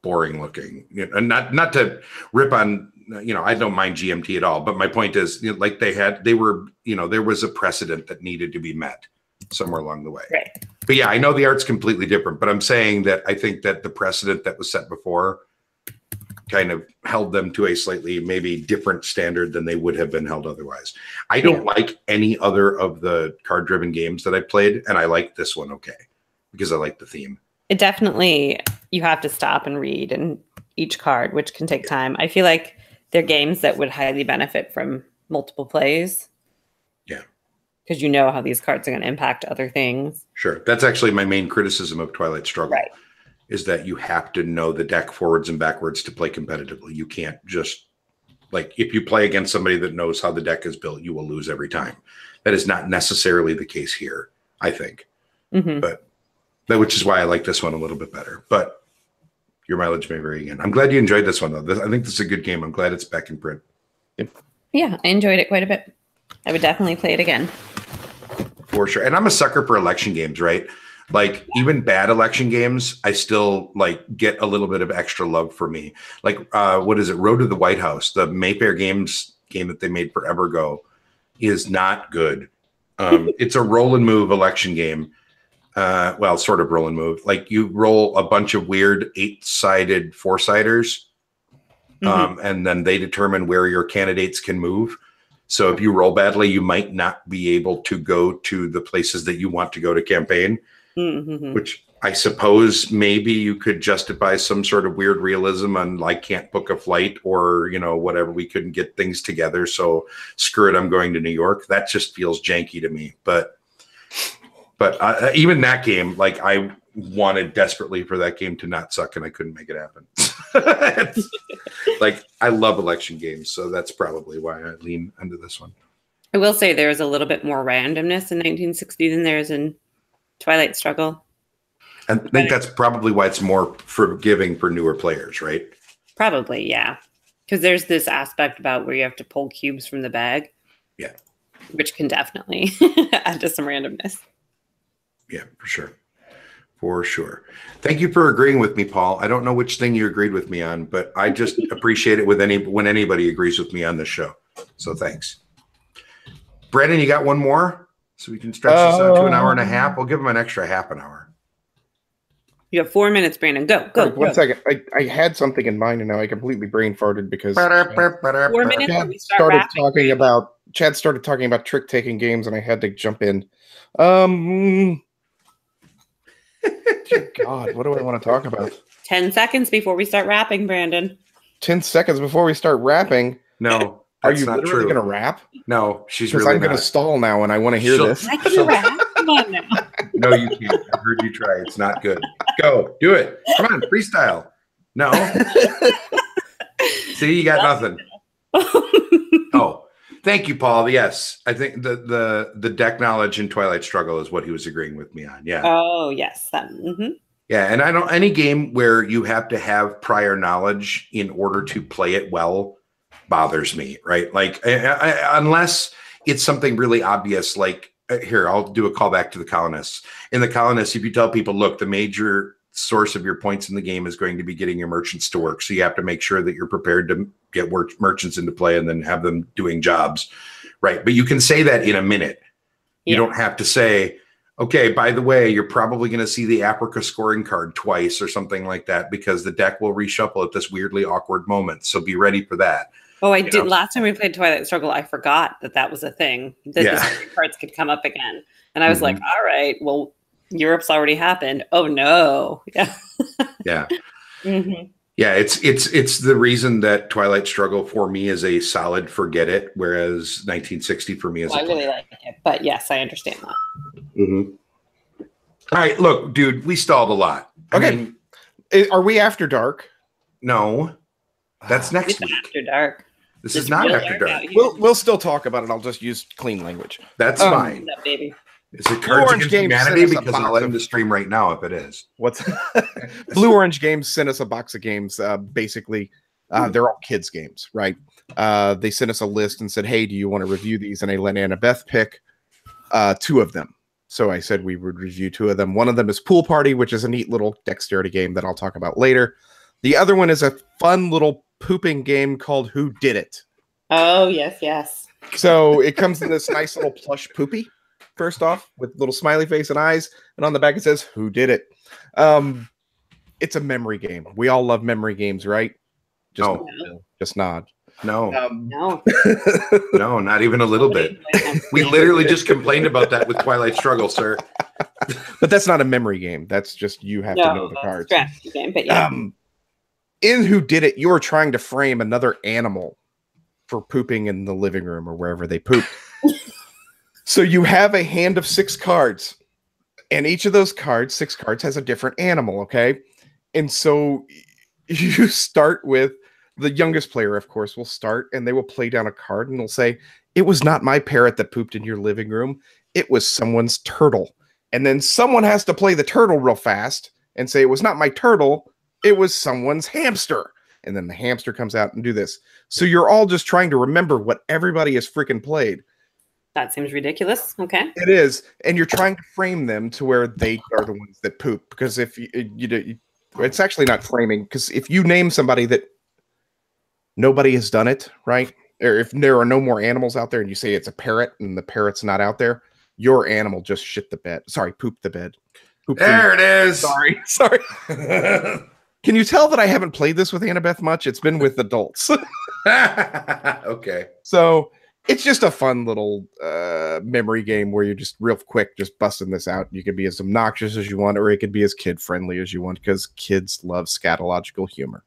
boring looking. And not to rip on, I don't mind GMT at all. But my point is, like there was a precedent that needed to be met somewhere along the way. Right. But yeah, I know the art's completely different, but I'm saying that I think that the precedent that was set before kind of held them to a slightly maybe different standard than they would have been held otherwise. I don't like any other of the card-driven games that I played, and I like this one because I like the theme. It definitely, you have to stop and read and each card, which can take time. I feel like they're games that would highly benefit from multiple plays. Yeah. Because you know how these cards are going to impact other things. Sure. That's actually my main criticism of Twilight Struggle. Right. Is that you have to know the deck forwards and backwards to play competitively. You can't just, like, if you play against somebody that knows how the deck is built, you will lose every time. That is not necessarily the case here, I think. Mm-hmm. Which is why I like this one a little bit better. But your mileage may vary again. I'm glad you enjoyed this one, though. I think this is a good game. I'm glad it's back in print. Yeah, I enjoyed it quite a bit. I would definitely play it again. For sure. And I'm a sucker for election games, right? Like, even bad election games, I still get a little bit of extra love for me. Like, what is it? Road to the White House, the Mayfair Games game that they made forever ago, is not good. It's a roll and move election game. Well, sort of roll and move. Like, you roll a bunch of weird 8-sided 4-siders, and then they determine where your candidates can move. So if you roll badly, you might not be able to go to the places that you want to go to campaign. Mm-hmm. Which I suppose maybe you could justify some sort of weird realism on like can't book a flight or, you know, whatever. We couldn't get things together. So screw it. I'm going to New York. That just feels janky to me. But even that game, like I wanted desperately for that game to not suck and I couldn't make it happen. Like I love election games. So that's probably why I lean into this one. I will say there is a little bit more randomness in 1960 than there is in Twilight Struggle. And I think that's probably why it's more forgiving for newer players, right? Probably, yeah. Because there's this aspect about where you have to pull cubes from the bag. Yeah. Which can definitely add to some randomness. Yeah, for sure. For sure. Thank you for agreeing with me, Paul. I don't know which thing you agreed with me on, but I just appreciate it when anybody agrees with me on this show. So thanks. Brandon, you got one more? So we can stretch this out to an hour and a half. We'll give him an extra half an hour. You have 4 minutes, Brandon. Go. One second. I had something in mind and now I completely brain farted because 4 minutes. Chad started talking about trick taking games and I had to jump in. Dear God, what do I want to talk about? 10 seconds before we start rapping, Brandon. 10 seconds before we start rapping? No. Are you literally going to rap? No, she's really not. I'm going to stall now and I want to hear this. I can rap. Come on now. No, you can't. I heard you try. It's not good. Go. Do it. Come on. Freestyle. No. See, you got nothing. Oh, thank you, Paul. Yes. I think the deck knowledge in Twilight Struggle is what he was agreeing with me on. Yeah. Oh, yes. Yeah. And any game where you have to have prior knowledge in order to play it well bothers me, right? Like unless it's something really obvious, like here, I'll do a callback to the Colonists. In the Colonists, if you tell people, look, the major source of your points in the game is going to be getting your merchants to work. So you have to make sure that you're prepared to get merchants into play and then have them doing jobs, right? But you can say that in a minute. You don't have to say, okay, by the way, you're probably going to see the Africa scoring card twice or something like that because the deck will reshuffle at this weirdly awkward moment. So be ready for that. Oh, I did. Last time we played Twilight Struggle, I forgot that was a thing. That the cards could come up again. And I was like, all right, well, Europe's already happened. Oh, no. Yeah. Yeah. Yeah, it's the reason that Twilight Struggle for me is a solid forget it, whereas 1960 for me is I really like it. But yes, I understand that. All right, look, dude, we stalled a lot. Okay. Are we after dark? No. That's next week. After dark. This is not after dark. We'll still talk about it. I'll just use clean language. That's fine. That baby. Is it Cards Against Humanity? Because I'll end the stream right now if it is. What's Blue Orange Games sent us a box of games. Basically, they're all kids' games, right? They sent us a list and said, hey, do you want to review these? And I let Annabeth pick 2 of them. So I said we would review 2 of them. One of them is Pool Party, which is a neat little dexterity game that I'll talk about later. The other one is a fun little pooping game called Who Did It? Oh, yes. So it comes in this nice little plush poopy, first off, with little smiley face and eyes. And on the back it says, Who Did It? It's a memory game. We all love memory games, right? Just nod. No. No. No, not even a little bit. We literally just complained about that with Twilight Struggle, sir. But that's not a memory game. That's just you have to know the cards. Strategy game, but yeah. In Who Did It, you are trying to frame another animal for pooping in the living room or wherever they poop. So you have a hand of 6 cards, and each of those cards, 6 cards, has a different animal, okay? And so you start with the youngest player, of course, will start, and they will play down a card, and they'll say, it was not my parrot that pooped in your living room. It was someone's turtle. And then someone has to play the turtle real fast and say, it was not my turtle. It was someone's hamster. And then the hamster comes out and do this. So you're all just trying to remember what everybody has freaking played. That seems ridiculous. Okay. It is. And you're trying to frame them to where they are the ones that poop. Because if you it's actually not framing. Because if you name somebody that nobody has done it, right? Or if there are no more animals out there and you say it's a parrot and the parrot's not out there, your animal just shit the bed. Sorry, pooped the bed. There it is. Sorry. Can you tell that I haven't played this with Annabeth much? It's been with adults. Okay. So It's just a fun little memory game where you're just real quick, just busting this out. You could be as obnoxious as you want, or it could be as kid-friendly as you want, because kids love scatological humor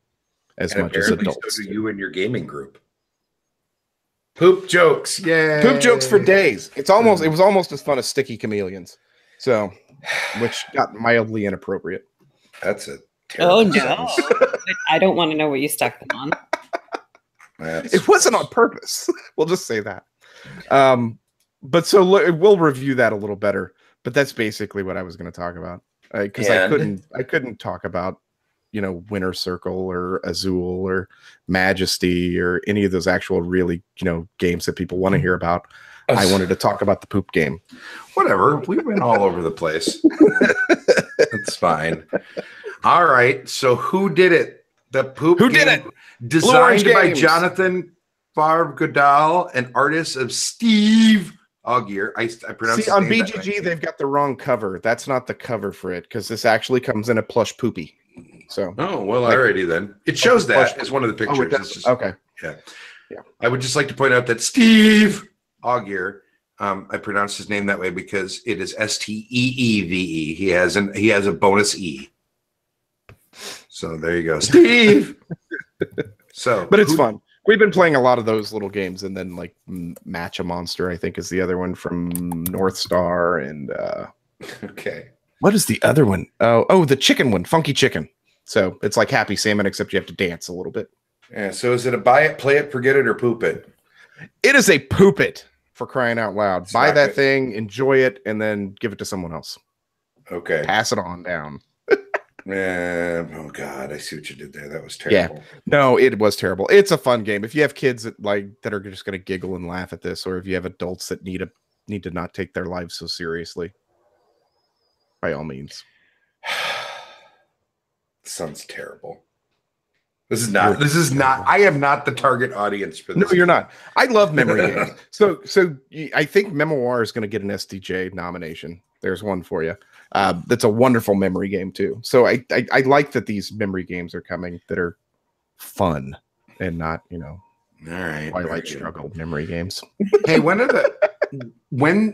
as much as adults. So do you and your gaming group. Poop jokes, yay! Poop jokes for days. It was almost as fun as Sticky Chameleons, so which got mildly inappropriate. That's a terrible no! I don't want to know what you stuck them on. It wasn't on purpose. We'll just say that. But so we'll review that a little better. But that's basically what I was going to talk about, because I couldn't talk about Winter Circle or Azul or Majesty or any of those actual really games that people want to hear about. I wanted to talk about the poop game. Whatever. We've been all over the place. That's fine. All right. So who did it? The poop game. Who did it? Designed by Jonathan Favre-Godal and artists of Steve Augier. I pronounce. See, on BGG they've got the wrong cover. That's not the cover for it, because this actually comes in a plush poopy. So alrighty then. It shows that as one of the pictures. Oh, it does. Okay. Yeah. I would just like to point out that Steve Augier, I pronounced his name that way because it is Steeve. He has a bonus E. So there you go, Steve. But it's fun. We've been playing a lot of those little games, and then like Match a Monster, I think, is the other one from North Star, and okay. What is the other one? Oh, the chicken one, Funky Chicken. So it's like Happy Salmon, except you have to dance a little bit. Yeah. So is it a buy it, play it, forget it, or poop it? It is a poop it, for crying out loud. Buy that thing, enjoy it, and then give it to someone else. Okay. Pass it on down. Oh God, I see what you did there. That was terrible. Yeah, no, it was terrible. It's a fun game. If you have kids that are just going to giggle and laugh at this, or if you have adults that need to not take their lives so seriously, by all means. Sounds terrible. This is not. I am not the target audience for this. No, you're not. I love memory games. So I think Memoir is going to get an SDJ nomination. There's one for you. That's a wonderful memory game too. So I like that these memory games are coming that are fun and not all right, Twilight Struggle memory games. Hey, when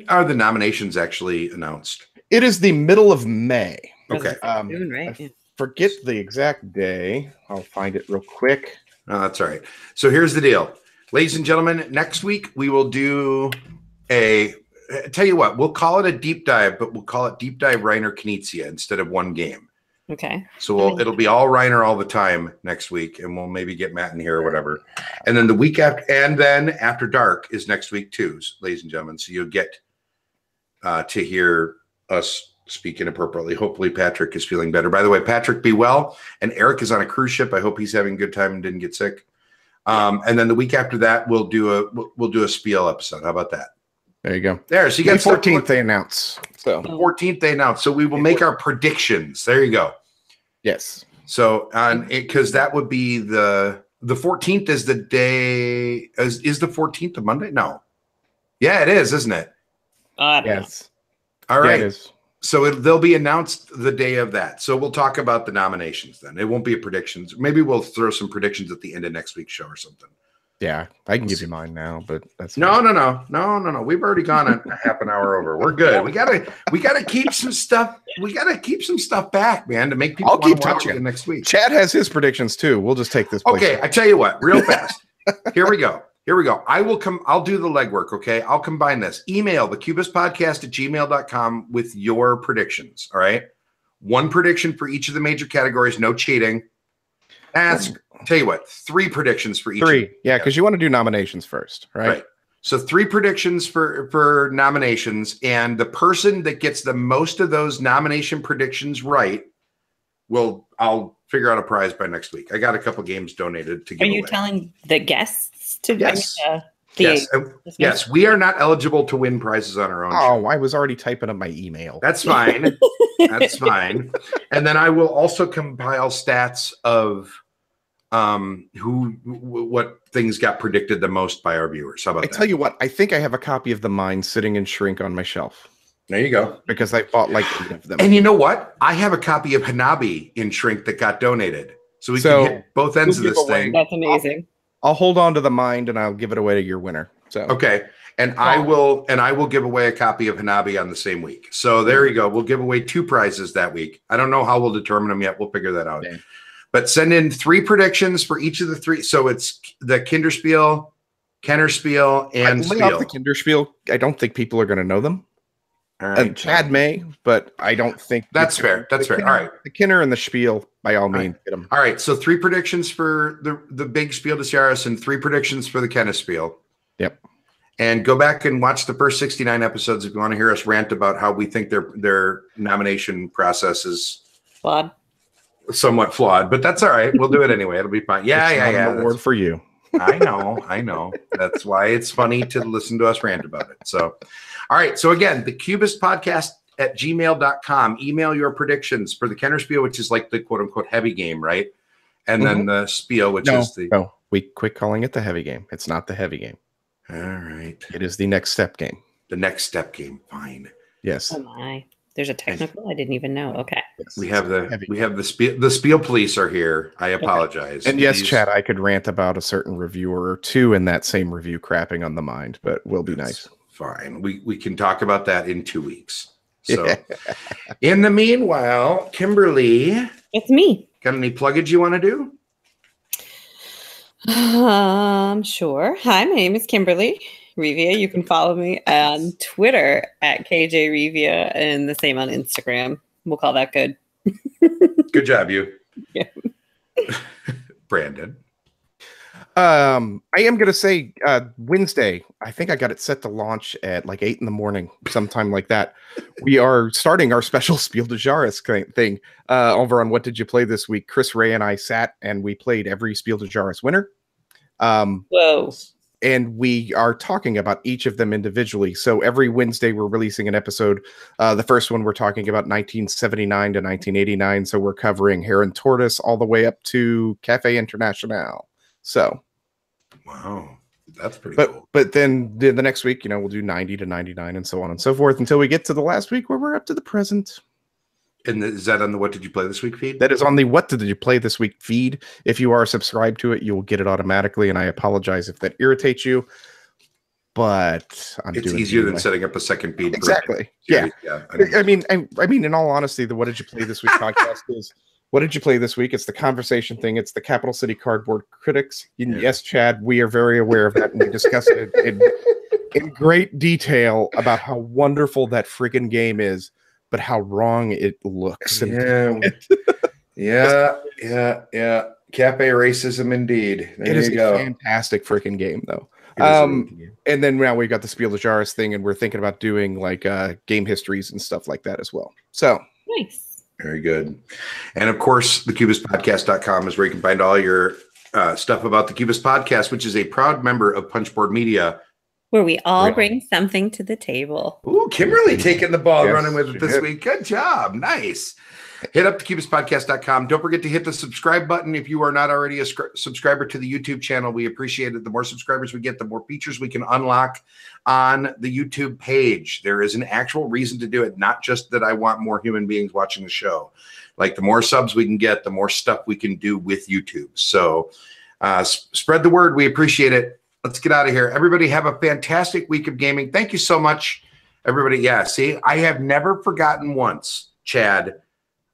are the nominations actually announced? It is the middle of May. Okay. Soon, right? I forget the exact day. I'll find it real quick. Oh, that's all right. So here's the deal, ladies and gentlemen. Next week we will do tell you what, we'll call it a deep dive, but we'll call it Deep Dive Reiner Knizia instead of one game. Okay. So it'll be all Reiner all the time next week, and we'll maybe get Matt in here or whatever. And then the week after, and then After Dark is next week too, ladies and gentlemen. So you'll get to hear us speak inappropriately. Hopefully Patrick is feeling better. By the way, Patrick, be well. And Eric is on a cruise ship. I hope he's having a good time and didn't get sick. And then the week after that, we'll do a spiel episode. How about that? There you go. There. So you got 14th they announce. So 14th they announce. So we will make our predictions. There you go. Yes. So because that would be the 14th is the day. Is the 14th a Monday? No. Yeah, it is, isn't it? Yes. All right. Yeah, it is. So they'll be announced the day of that. So we'll talk about the nominations then. It won't be a predictions. Maybe we'll throw some predictions at the end of next week's show or something. Yeah, I can give you mine now, but that's no. We've already gone a half an hour over. We're good. We gotta keep some stuff. We gotta keep some stuff back, man, to make people. I'll keep watch talking it next week. Chad has his predictions too. We'll just take this. Okay, I tell you what, real fast. Here we go. I'll do the legwork. Okay, I'll combine this. Email the cubistpodcast@gmail.com with your predictions. All right, one prediction for each of the major categories. No cheating. Tell you what, 3 predictions for each. 3, yeah, because you want to do nominations first, right? So 3 predictions for nominations, and the person that gets the most of those nomination predictions right I'll figure out a prize by next week. I got a couple games donated to give away. Are you telling the guests to? Yes. Yes, we are not eligible to win prizes on our own. Oh, I was already typing up my email. That's fine. That's fine. And then I will also compile stats of what things got predicted the most by our viewers. How about that? I tell you what, I think I have a copy of The Mind sitting in shrink on my shelf. There you go. Because I bought like 8 of them. And you know what? I have a copy of Hanabi in shrink that got donated. So can hit both ends of this thing. That's amazing. I'll hold on to The Mind and I'll give it away to your winner. So okay. And I will give away a copy of Hanabi on the same week. So there you go. We'll give away 2 prizes that week. I don't know how we'll determine them yet. We'll figure that out. Yeah. But send in 3 predictions for each of the 3. So it's the Kinderspiel, Kennerspiel, and lay off the Spiel. Kinderspiel. I don't think people are going to know them. All right, Chad may, but I don't think that's fair. That's fair. All right. The Kinner and the Spiel, by all means, get them. All right. So 3 predictions for the big Spiel des Jahres and 3 predictions for the Kennerspiel. Yep. And go back and watch the first 69 episodes if you want to hear us rant about how we think their nomination process is flawed. Somewhat flawed, but that's all right. We'll do it anyway. It'll be fine. Yeah. An award for you. I know. That's why it's funny to listen to us rant about it. So, all right. So again, the Cubist podcast at gmail.com. Email your predictions for the Kenner Spiel, which is like the quote unquote heavy game, right? And then the Spiel, which is the. No, we quit calling it the heavy game. It's not the heavy game. All right. It is the next step game. The next step game. Fine. Yes. Oh my. There's a technical I didn't even know. Okay. Yes. We have the Spiel police are here. I apologize. And yes, Chad, I could rant about a certain reviewer or 2 in that same review crapping on the mind, but we'll be nice. Fine. We can talk about that in 2 weeks. So in the meanwhile, Kimberly. It's me. Got any pluggage you want to do? Sure. Hi, my name is Kimberly Revia. You can follow me on Twitter at KJ Revia and the same on Instagram. We'll call that good. Good job, you. Yeah. Brandon. I am going to say Wednesday. I think I got it set to launch at like 8 a.m, sometime like that. We are starting our special Spiel des Jahres thing over on What Did You Play This Week. Chris Ray and I sat and we played every Spiel des Jahres winner. Whoa. And we are talking about each of them individually. So every Wednesday we're releasing an episode. The first one we're talking about 1979 to 1989. So we're covering Heron Tortoise all the way up to Cafe International. So, wow, that's pretty cool. But then the next week, we'll do 90 to 99 and so on and so forth until we get to the last week where we're up to the present. And is that on the What Did You Play This Week feed? That is on the What Did You Play This Week feed. If you are subscribed to it, you will get it automatically. And I apologize if that irritates you, but it's easier than setting up a second feed. Exactly. Yeah. I mean, in all honesty, the What Did You Play This Week podcast is. What did you play this week? It's the conversation thing. It's the Capital City Cardboard Critics. Yes, Chad, we are very aware of that, and we discussed it in great detail about how wonderful that friggin' game is, but how wrong it looks. Yeah. Cafe racism indeed. It is a fantastic freaking game, though. And then now we've got the Spiel des Jahres thing, and we're thinking about doing like game histories and stuff like that as well. So nice. Very good. And of course, thecubistpodcast.com is where you can find all your stuff about the Cubist Podcast, which is a proud member of Punchboard Media. Where we all bring something to the table. Ooh, Kimberly taking the ball, running with it this week. Good job. Nice. Hit up thecubistpodcast.com. Don't forget to hit the subscribe button if you are not already a subscriber to the YouTube channel. We appreciate it. The more subscribers we get, the more features we can unlock on the YouTube page. There is an actual reason to do it, not just that I want more human beings watching the show. Like the more subs we can get, the more stuff we can do with YouTube. So spread the word. We appreciate it. Let's get out of here. Everybody have a fantastic week of gaming. Thank you so much, everybody. Yeah, see, I have never forgotten once, Chad.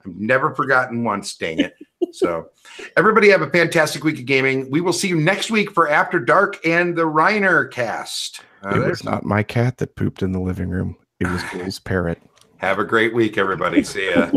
I've never forgotten once, dang it. So everybody have a fantastic week of gaming. We will see you next week for After Dark and the Reiner cast. It was not my cat that pooped in the living room. It was Bill's parrot. Have a great week, everybody. See ya.